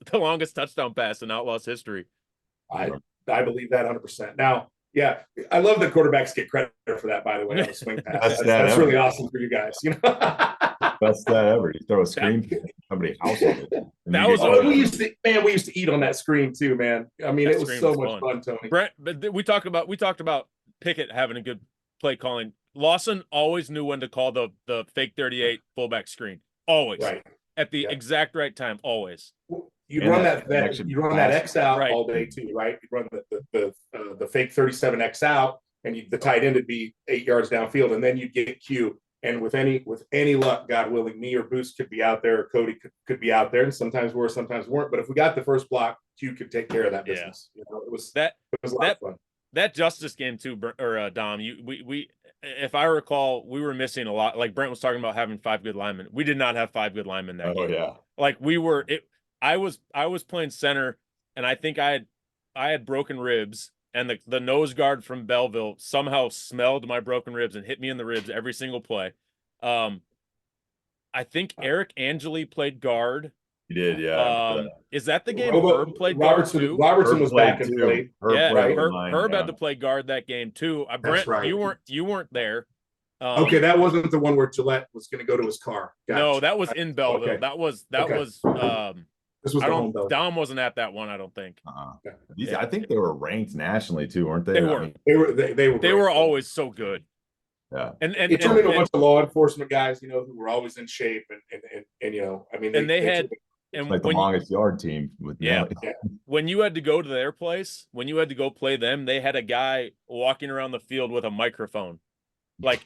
touchdown pass in Outlaws history. I believe that 100%. Now, yeah, I love that quarterbacks get credit for that. By the way, on the swing pass, that's really awesome for you guys. You know. Best that ever. You throw a screen, somebody house of it. That was we used to eat on that screen too, man. I mean, it was so much fun, Tony. Brent, but we talked about Pickett having a good play calling. Lawson always knew when to call the fake 38 fullback screen. Always. Right. At the exact right time, always. You run that X out all day too, right? You run the fake 37 X out, and the tight end would be 8 yards downfield, and then you get Q. And with any luck, God willing, me or Boost could be out there, or Cody could be out there, and sometimes we're, sometimes weren't. But if we got the first block, Q could take care of that business. You know, it was a lot of fun. That Justice game too, or Dom, we if I recall, we were missing a lot. Like Brent was talking about having 5 good linemen. We did not have 5 good linemen that game. Yeah. Like I was playing center, and I think I had broken ribs. And the nose guard from Belleville somehow smelled my broken ribs and hit me in the ribs every single play. I think Eric Angeli played guard. He did, yeah. Is that the game Herb played guard too? Robertson was back and played. Herb had to play guard that game too. Brent, right. You weren't there. Okay, that wasn't the one where Gillette was going to go to his car. Gotcha. No, that was in Belleville. Okay. That was this was Dom wasn't at that one, I don't think. I think they were ranked nationally too, weren't they? They were always so good. Yeah. And it turned into a bunch of law enforcement guys, you know, who were always in shape and you know, I mean, they had like the longest yard team with when you had to go to their place, when you had to go play them, they had a guy walking around the field with a microphone. Like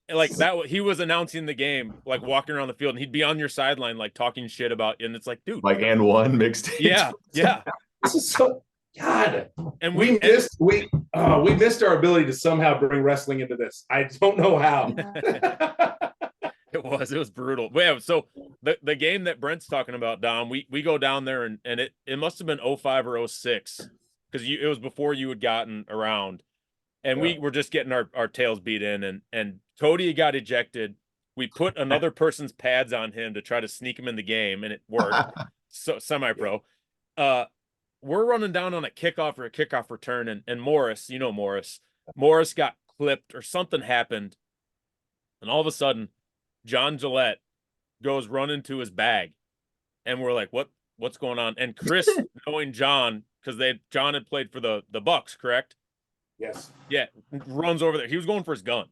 that, he was announcing the game, like walking around the field, and he'd be on your sideline, like talking shit about, and it's like, dude, like and one mixed. Yeah. This is so. God, And we missed our ability to somehow bring wrestling into this. I don't know how. It was brutal. But yeah, so the game that Brent's talking about, Dom, we go down there and it must have been 05 or 06 because it was before you had gotten around. And we were just getting our tails beat in, and Cody got ejected. We put another person's pads on him to try to sneak him in the game, and it worked. So semi-pro. We're running down on a kickoff or a kickoff return, and Morris, you know Morris got clipped or something happened, and all of a sudden, John Gillette goes running to his bag, and we're like, what's going on? And Chris, knowing John, because John had played for the Bucks, correct? Yes. Yeah, runs over there. He was going for his gun.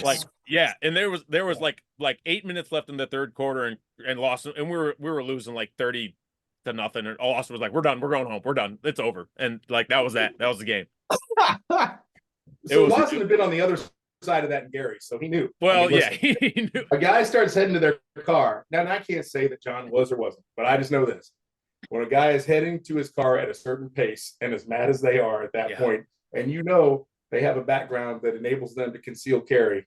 Like, yeah, and there was like 8 minutes left in the third quarter and lost, and we were losing like 30 to nothing. And Austin was like, "We're done. We're going home. We're done. It's over." And like that was the game. So Lawson had been on the other side of that in Gary, so he knew. Well, I mean, yeah, he knew. A guy starts heading to their car. Now, and I can't say that John was or wasn't, but I just know this: when a guy is heading to his car at a certain pace and as mad as they are at that point, and they have a background that enables them to conceal carry,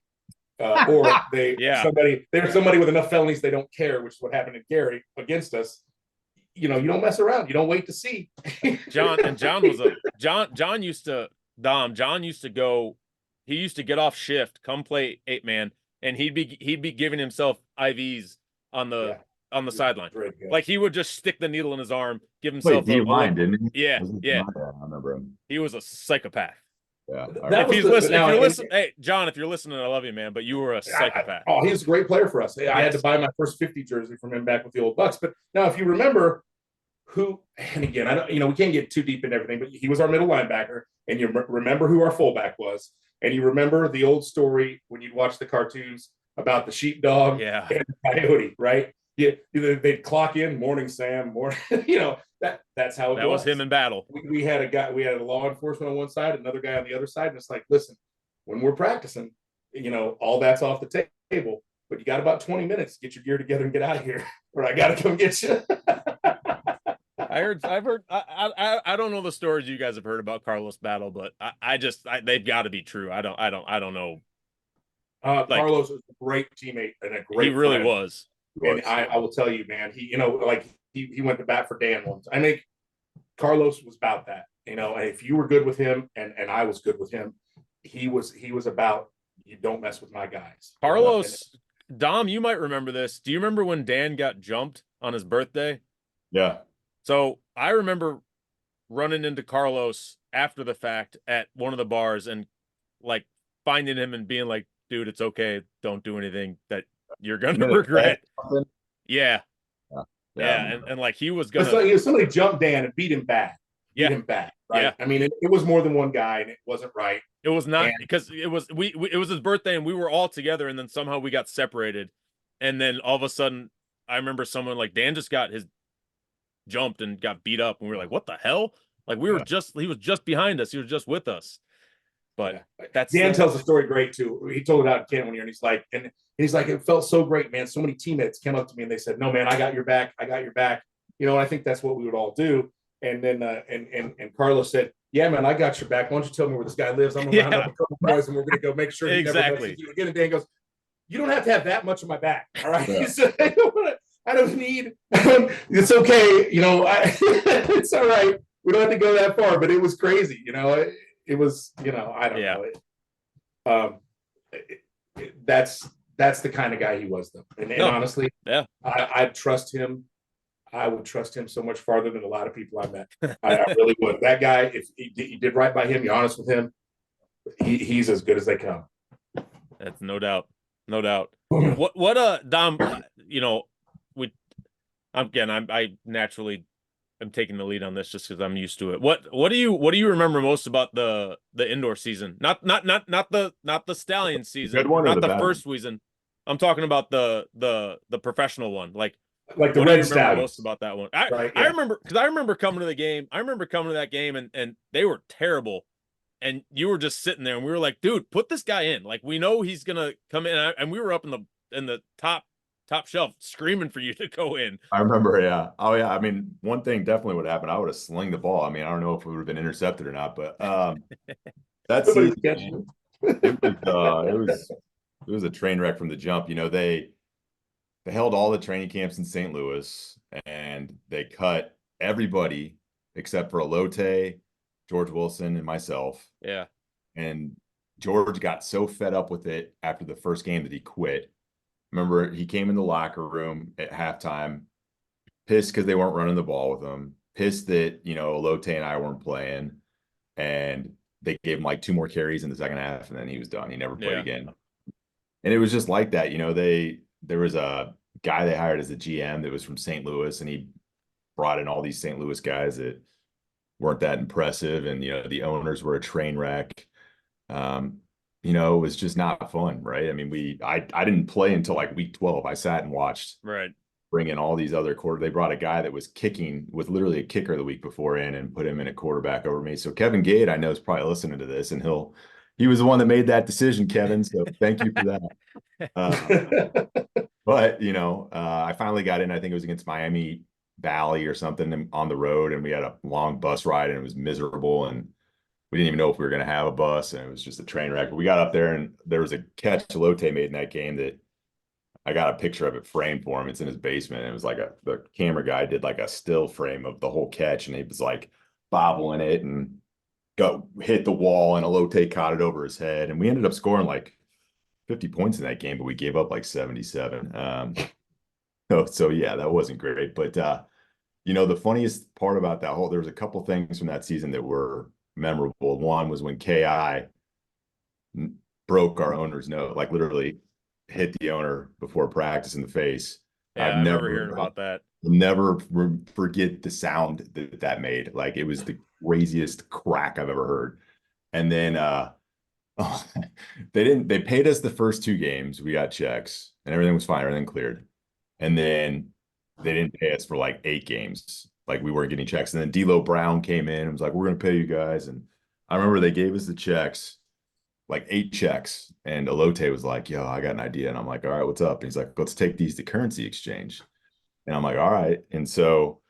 or they're somebody with enough felonies they don't care, which is what happened in Gary against us. You don't mess around. You don't wait to see. John used to go. He used to get off shift, come play 8-man, and he'd be giving himself IVs on the sideline. Like he would just stick the needle in his arm, give himself didn't he? Yeah. I remember him. He was a psychopath. Yeah. If you're listening, hey John, if you're listening, I love you, man, but you were a psychopath. He was a great player for us. I had to buy my first 50 jersey from him back with the old Bucks. But now, if you remember and again, I don't, we can't get too deep in everything, but he was our middle linebacker, and you remember who our fullback was, and you remember the old story when you'd watch the cartoons about the sheepdog and the coyote, right? Yeah, they'd clock in, morning Sam, morning, that's how it was. That was him in battle. We had a law enforcement on one side, another guy on the other side, and it's like, listen, when we're practicing, all that's off the table, but you got about 20 minutes to get your gear together and get out of here, or I got to come get you. I've heard. I don't know the stories you guys have heard about Carlos Battle, but they've got to be true. I don't know. Carlos was a great teammate and a great. He really friend. was. And I will tell you, man, he went to bat for Dan once. I think Carlos was about that. If you were good with him and I was good with him, he was about, you don't mess with my guys. Carlos, Dom, you might remember this. Do you remember when Dan got jumped on his birthday? Yeah. So I remember running into Carlos after the fact at one of the bars and like finding him and being like, dude, it's okay. Don't do anything that you're going to regret. Yeah. And like he was going to. Somebody jumped Dan and beat him bad. Beat him bad. Right. Yeah. I mean, it was more than one guy and it wasn't right. It was not because it was it was his birthday and we were all together and then somehow we got separated. And then all of a sudden I remember someone like Dan just got his jumped and got beat up and we were like, what the hell? Like he was just behind us. He was just with us. But Dan tells the story great too. He told it out in Canton one year and he's like, it felt so great, man. So many teammates came up to me and they said, no, man, I got your back. I got your back. I think that's what we would all do. And then, and Carlos said, yeah, man, I got your back. Why don't you tell me where this guy lives? I'm going to round up a couple boys and we're going to go make sure he never messes you again. And Dan goes, you don't have to have that much of my back. All right. Yeah. He said, I don't need, it's okay. It's all right. We don't have to go that far, but it was crazy. It was, I don't know. That's the kind of guy he was though. And honestly, I trust him. I would trust him so much farther than a lot of people I met. I really would. That guy, if you did right by him, you're honest with him, he's as good as they come. That's no doubt. What Dom, I naturally am taking the lead on this just because I'm used to it. What do you remember most about the indoor season? Not the Stallion season, not the first season. I'm talking about the professional one. Like the Red Stallions. Most about that one. I remember because I remember coming to the game. I remember coming to that game and they were terrible. And you were just sitting there and we were like, dude, put this guy in. Like we know he's gonna come in. And we were up in the top top shelf, screaming for you to go in. I remember, yeah. Oh yeah. I mean, one thing definitely would happen. I would have slinged the ball. I mean, I don't know if it would have been intercepted or not, but that Nobody was season, catching it was a train wreck from the jump. You know, they held all the training camps in St. Louis and they cut everybody except for Alote, George Wilson, and myself. Yeah. And George got so fed up with it after the first game that he quit. Remember, he came in the locker room at halftime, pissed because they weren't running the ball with him, pissed that, you know, Alote and I weren't playing. And they gave him like 2 more carries in the second half, and then he was done. He never played again. And it was just like that. You know, there was a guy they hired as a GM that was from St. Louis, and he brought in all these St. Louis guys that weren't that impressive. And, you know, the owners were a train wreck. You know, it was just not fun, right? I mean, I didn't play until like week 12. I sat and watched bring in all these other They brought a guy that was kicking with literally a kicker the week before in and put him in a quarterback over me. So Kevin Gade, I know, is probably listening to this, and he was the one that made that decision, Kevin. So thank you for that. But you know, I finally got in. I think it was against Miami Valley or something on the road, and we had a long bus ride, and it was miserable, and we didn't even know if we were going to have a bus, and it was just a train wreck. But we got up there, and there was a catch Lotte made in that game that I got a picture of it framed for him. It's in his basement. It was like the camera guy did like a still frame of the whole catch, and he was like bobbling it and hit the wall, and Lotte caught it over his head, and we ended up scoring like 50 points in that game, but we gave up like 77. So yeah, that wasn't great. But you know, the funniest part about there was a couple things from that season that were memorable. One was when KI broke our owner's nose, like literally hit the owner before practice in the face. Yeah, I remember hearing about that. Never forget the sound that made. Like, it was the craziest crack I've ever heard. And then they paid us the first 2 games. We got checks and everything was fine, everything cleared. And then they didn't pay us for like 8 games. Like, we weren't getting checks. And then D'Lo Brown came in and was like, we're gonna pay you guys. And I remember they gave us the checks, like 8 checks. And Alote was like, yo, I got an idea. And I'm like, all right, what's up? And he's like, let's take these to currency exchange. And I'm like, all right. And so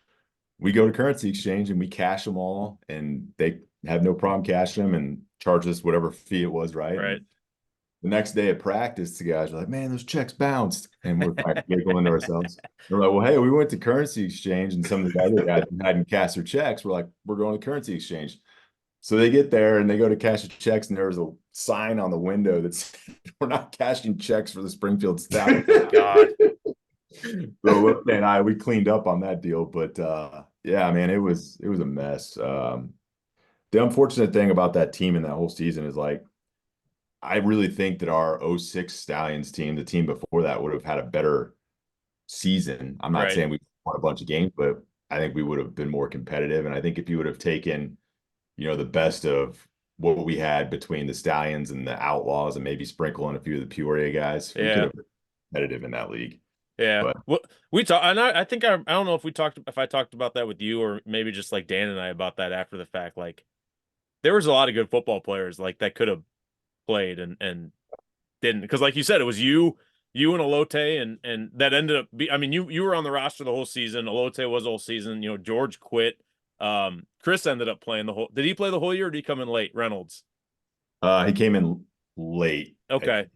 we go to currency exchange and we cash them all, and they have no problem cashing them and charge us whatever fee it was, right? Right. And the next day at practice, the guys were like, man, those checks bounced. And we're like giggling to ourselves. We're like, well, hey, we went to currency exchange, and some of the other guys who hadn't cashed their checks were like, we're going to currency exchange. So they get there and they go to cash the checks, and there was a sign on the window that said, we're not cashing checks for the Springfield Stallions. God. So we cleaned up on that deal, but yeah, man, it was a mess. The unfortunate thing about that team and that whole season is, like, I really think that our 06 Stallions team, the team before that, would have had a better season. I'm not saying we won a bunch of games, but I think we would have been more competitive. And I think if you would have taken, you know, the best of what we had between the Stallions and the Outlaws, and maybe sprinkle in a few of the Peoria guys, we could have been competitive in that league. Yeah. But well, we talked, and I think I don't know if I talked about that with you, or maybe just like Dan and I about that after the fact. Like, there was a lot of good football players like that could have played and didn't, because like you said, it was you and Alote, and that ended up I mean, you were on the roster the whole season. Alote was the whole season. You know, George quit. Chris ended up playing the whole. Did he play the whole year, or did he come in late? Reynolds. He came in late. Okay.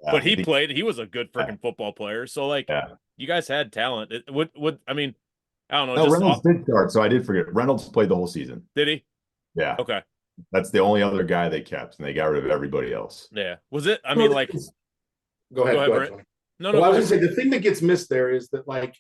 But he played. He was a good freaking football player. So, like, you guys had talent. It would I mean, I don't know. No, Reynolds did start, so I did forget. Reynolds played the whole season. Did he? Yeah. Okay. That's the only other guy they kept, and they got rid of everybody else. Yeah. Was it? I mean, like, go ahead, Tony. No, well, I was gonna say, the thing that gets missed there is that, like,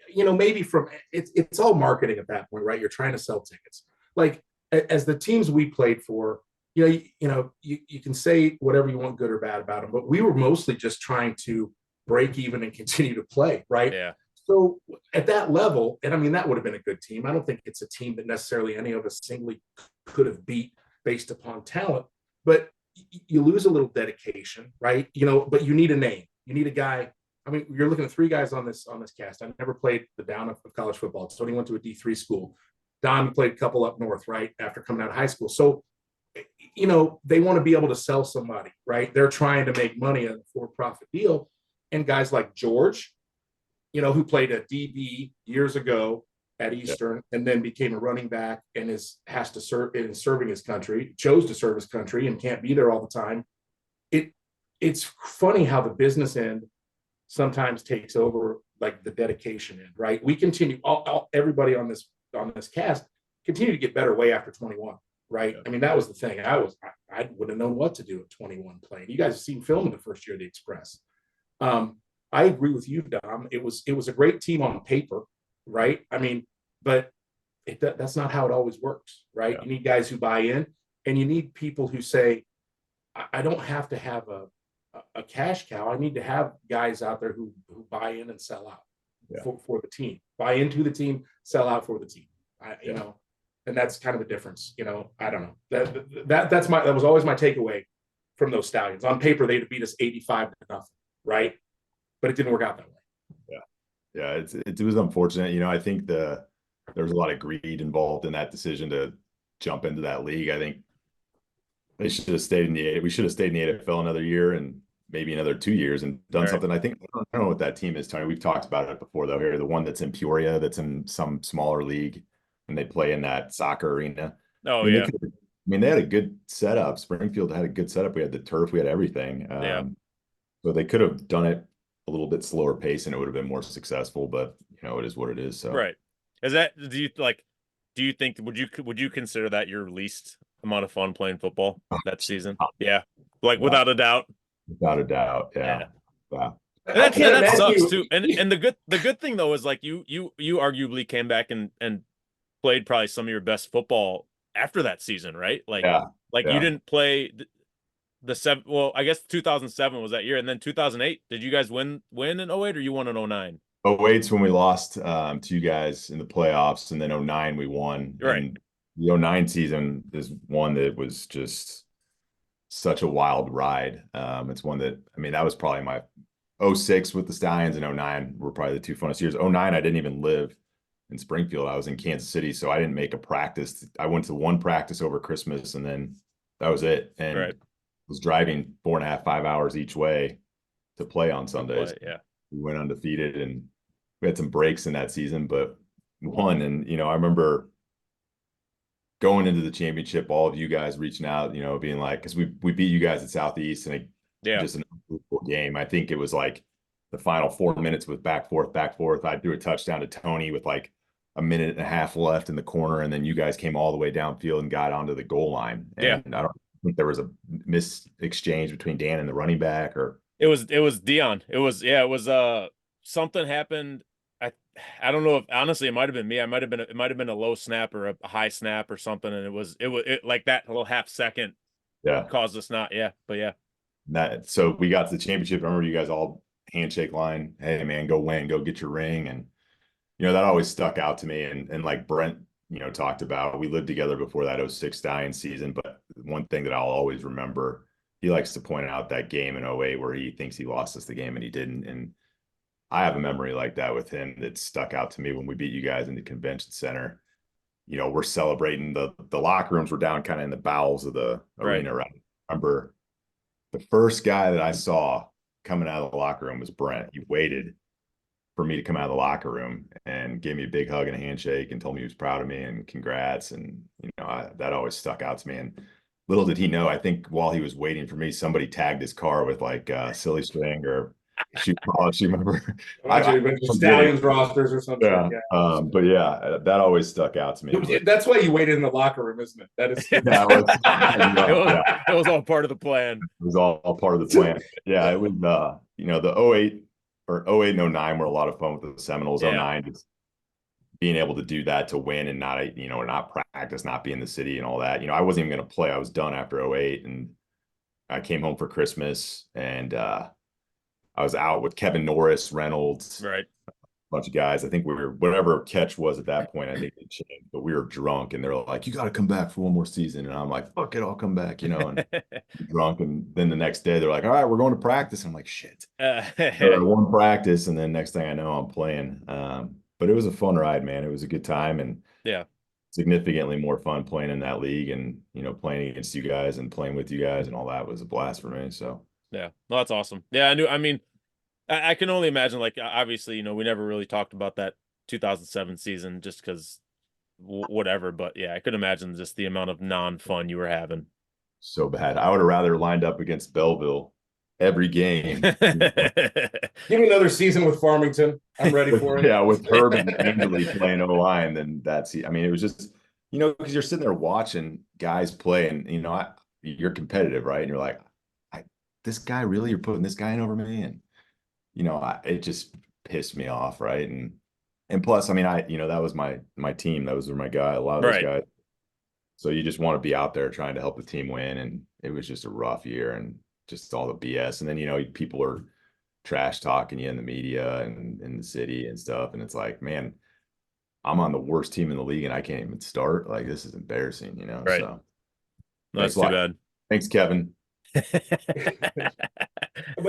you know, maybe it's all marketing at that point, right? You're trying to sell tickets. Like, as the teams we played for, you can say whatever you want, good or bad, about them, but we were mostly just trying to break even and continue to play, right? Yeah. So at that level, and I mean, that would have been a good team. I don't think it's a team that necessarily any of us singly could have beat based upon talent, but you lose a little dedication, right? You know, but you need a name. You need a guy. I mean, you're looking at 3 guys on this cast. I never played the down of college football. Tony went to a D3 school. Don played a couple up north, right, after coming out of high school. So, you know, they want to be able to sell somebody, right? They're trying to make money on a for-profit deal. And guys like George, who played a DB years ago at Eastern and then became a running back and has to serve in serving his country, chose to serve his country and can't be there all the time. It's funny how the business end sometimes takes over like the dedication end, right? We continue everybody on this cast continue to get better way after 21, right? Yeah. I mean, that was the thing. I wouldn't have known what to do at 21 playing. You guys have seen film in the first year of the Express. I agree with you, Dom. It was a great team on paper, right? I mean, but that's not how it always works, right? Yeah. You need guys who buy in, and you need people who say, I don't have to have a cash cow. I need to have guys out there who buy in and sell out for the team, buy into the team, sell out for the team. You know, and that's kind of the difference. I don't know. That was always my takeaway from those Stallions. On paper, they'd beat us 85-0, right? But it didn't work out that way. Yeah, it was unfortunate. I think there was a lot of greed involved in that decision to jump into that league. I think they should have stayed in the we should have stayed in the AFL another year and maybe another 2 years and done something. I think I don't know what that team is, Tony. We've talked about it before though. Here, the one that's in Peoria, that's in some smaller league, and they play in that soccer arena. Oh, they had a good setup. Springfield had a good setup. We had the turf, we had everything. So they could have done it a little bit slower pace and it would have been more successful, but it is what it is. So do you think would you consider that your least amount of fun playing football that season? Yeah. Without a doubt. Without a doubt. Yeah. And that sucks too. And the good thing though is you arguably came back and played probably some of your best football after that season, right? You didn't play I guess 2007 was that year, and then 2008. Did you guys win in 08 or you won in 09? 08's when we lost to you guys in the playoffs, and then 09 we won. Right. And the 09 season is one that was just such a wild ride. It's one that that was probably my 06 with the Stallions, and 09 were probably the two funnest years. 09 I didn't even live in Springfield. I was in Kansas City, so I didn't make a practice. I went to one practice over Christmas, and then that was it. And was driving 4.5, 5 hours each way to play on Sundays. We went undefeated, and we had some breaks in that season, but won. And I remember going into the championship, all of you guys reaching out, being like, because we beat you guys at Southeast, and just an unbelievable game. I think it was like the final 4 minutes with back forth. I threw a touchdown to Tony with like a minute and a half left in the corner, and then you guys came all the way downfield and got onto the goal line. And I don't think there was a exchange between Dan and the running back, or it was Dion. It was something happened. I don't know if honestly it might have been me. It might have been a low snap or a high snap or something, and it was like that little half second caused us not. So we got to the championship. I remember you guys all handshake line, hey man, go win, go get your ring. And that always stuck out to me. And like Brent talked about, we lived together before that 06 Stallion season, but one thing that I'll always remember, he likes to point out that game in 08 where he thinks he lost us the game and he didn't. And I have a memory like that with him that stuck out to me when we beat you guys in the convention center. We're celebrating, the locker rooms were down kind of in the bowels of the arena, right? I remember the first guy that I saw coming out of the locker room was Brent. He waited for me to come out of the locker room and gave me a big hug and a handshake and told me he was proud of me and congrats. And, that always stuck out to me. And little did he know, I think while he was waiting for me, somebody tagged his car with like silly string or shoe polish. You remember? Stallions rosters or something. But that always stuck out to me. That's why you waited in the locker room, isn't it? That is. It was all part of the plan. It was all part of the plan. It was the 08 or 08 and 09 were a lot of fun with the Seminoles. 09, just being able to do that, to win and not not practice, not be in the city and all that. I wasn't even going to play. I was done after 08, and I came home for Christmas, and I was out with Kevin Norris, Reynolds, a bunch of guys. I think we were, whatever catch was at that point, I think it changed, but we were drunk, and they're like, you got to come back for one more season. And I'm like, fuck it, I'll come back, and drunk. And then the next day they're like, all right, we're going to practice. I'm like, shit. One practice, and then next thing I know, I'm playing. But it was a fun ride, man. It was a good time, and significantly more fun playing in that league, and playing against you guys and playing with you guys and all that was a blast for me. So well, that's awesome. I I can only imagine, like, obviously, we never really talked about that 2007 season just because whatever. But yeah, I could imagine just the amount of non-fun you were having. So bad. I would have rather lined up against Belleville every game. Give me another season with Farmington. I'm ready for it. Yeah, with Herb and Angeli playing O line, then I mean, it was just, because you're sitting there watching guys play, and you're competitive, right? And you're like, this guy really, you're putting this guy in over me, and it just pissed me off, right? And plus, I mean, that was my team, those were my guy, a lot of those Right. guys. So you just want to be out there trying to help the team win, and it was just a rough year, and just all the BS. And then people are trash talking you in the media and in the city and stuff. And it's like, man, I'm on the worst team in the league and I can't even start. Like, this is embarrassing, Right. So That's too bad. Thanks, Kevin. But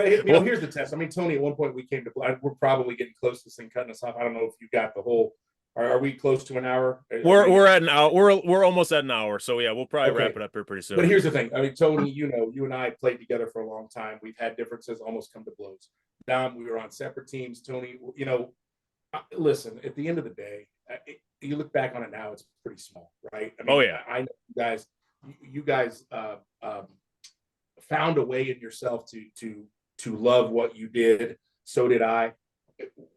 here's the test. I mean, Tony, at one point we came to, we're probably getting close to this thing cutting us off. I don't know if you got the whole. Are we close to an hour? We're at an hour. We're almost at an hour. So yeah, we'll probably wrap it up here pretty soon. But here's the thing. I mean, Tony, you and I played together for a long time. We've had differences, almost come to blows. Dom, we were on separate teams. Tony, listen. At the end of the day, you look back on it now, it's pretty small, right? I mean, I know you guys found a way in yourself to love what you did. So did I.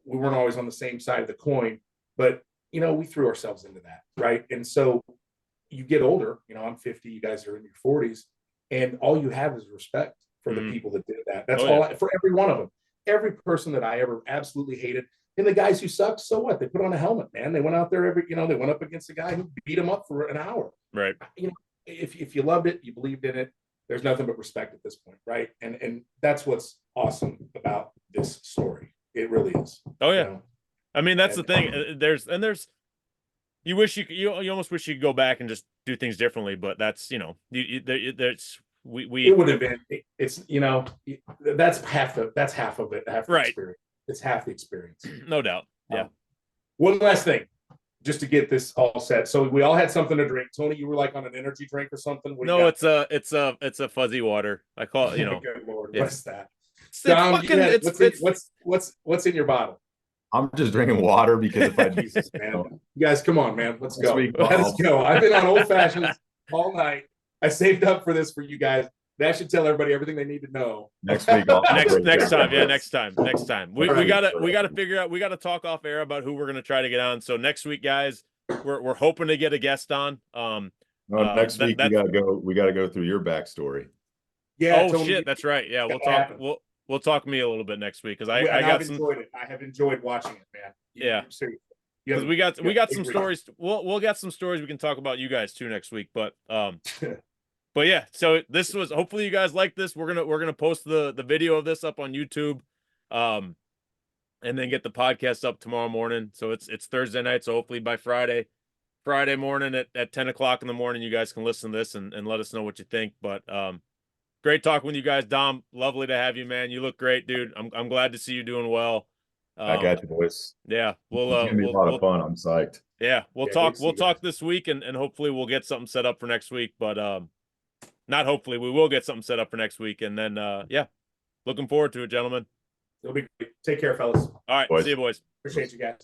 We weren't always on the same side of the coin, but we threw ourselves into that, right? And so you get older. I'm 50. You guys are in your 40s, and all you have is respect for the people that did that. That's for every one of them. Every person that I ever absolutely hated. And the guys who sucked, so what? They put on a helmet, man. They went out there they went up against a guy who beat them up for an hour. Right. If you loved it, you believed in it, there's nothing but respect at this point, right? And that's what's awesome about this story. It really is. Oh yeah. I mean, that's the thing. There's you wish you almost wish you could go back and just do things differently, but that's there's we it would have been that's half of it, half the right. experience. It's half the experience. No doubt. Yeah. One last thing, just to get this all set. So we all had something to drink. Tony, you were like on an energy drink or something. No, it's a fuzzy water. I call it, Good Lord, what's that? Dom, what's in your bottle? I'm just drinking water because if I Jesus, man. You guys, come on, man. Let's go. Let's go. I've been on old fashions all night. I saved up for this for you guys. That should tell everybody everything they need to know. Next week, next time. Yeah, next time. We gotta figure out. We gotta talk off air about who we're gonna try to get on. So next week, guys, we're hoping to get a guest on. Next week we gotta go through your backstory. Yeah. Oh shit, that's right. Yeah, we'll talk me a little bit next week because I enjoyed it. I have enjoyed watching it, man. Because we got some stories. We'll get some stories we can talk about you guys too next week. But but yeah, so this was, hopefully you guys like this. We're gonna post the video of this up on YouTube, and then get the podcast up tomorrow morning. So it's Thursday night, so hopefully by Friday morning at 10 o'clock in the morning, you guys can listen to this and let us know what you think. But great talking with you guys, Dom. Lovely to have you, man. You look great, dude. I'm glad to see you doing well. I got you, boys. Yeah, it's gonna be a lot of fun. I'm psyched. Yeah, we'll talk this week, and hopefully we'll get something set up for next week. But not hopefully, we will get something set up for next week, and then yeah, looking forward to it, gentlemen. It'll be great. Take care, fellas. All right, boys. See you, boys. Appreciate you guys.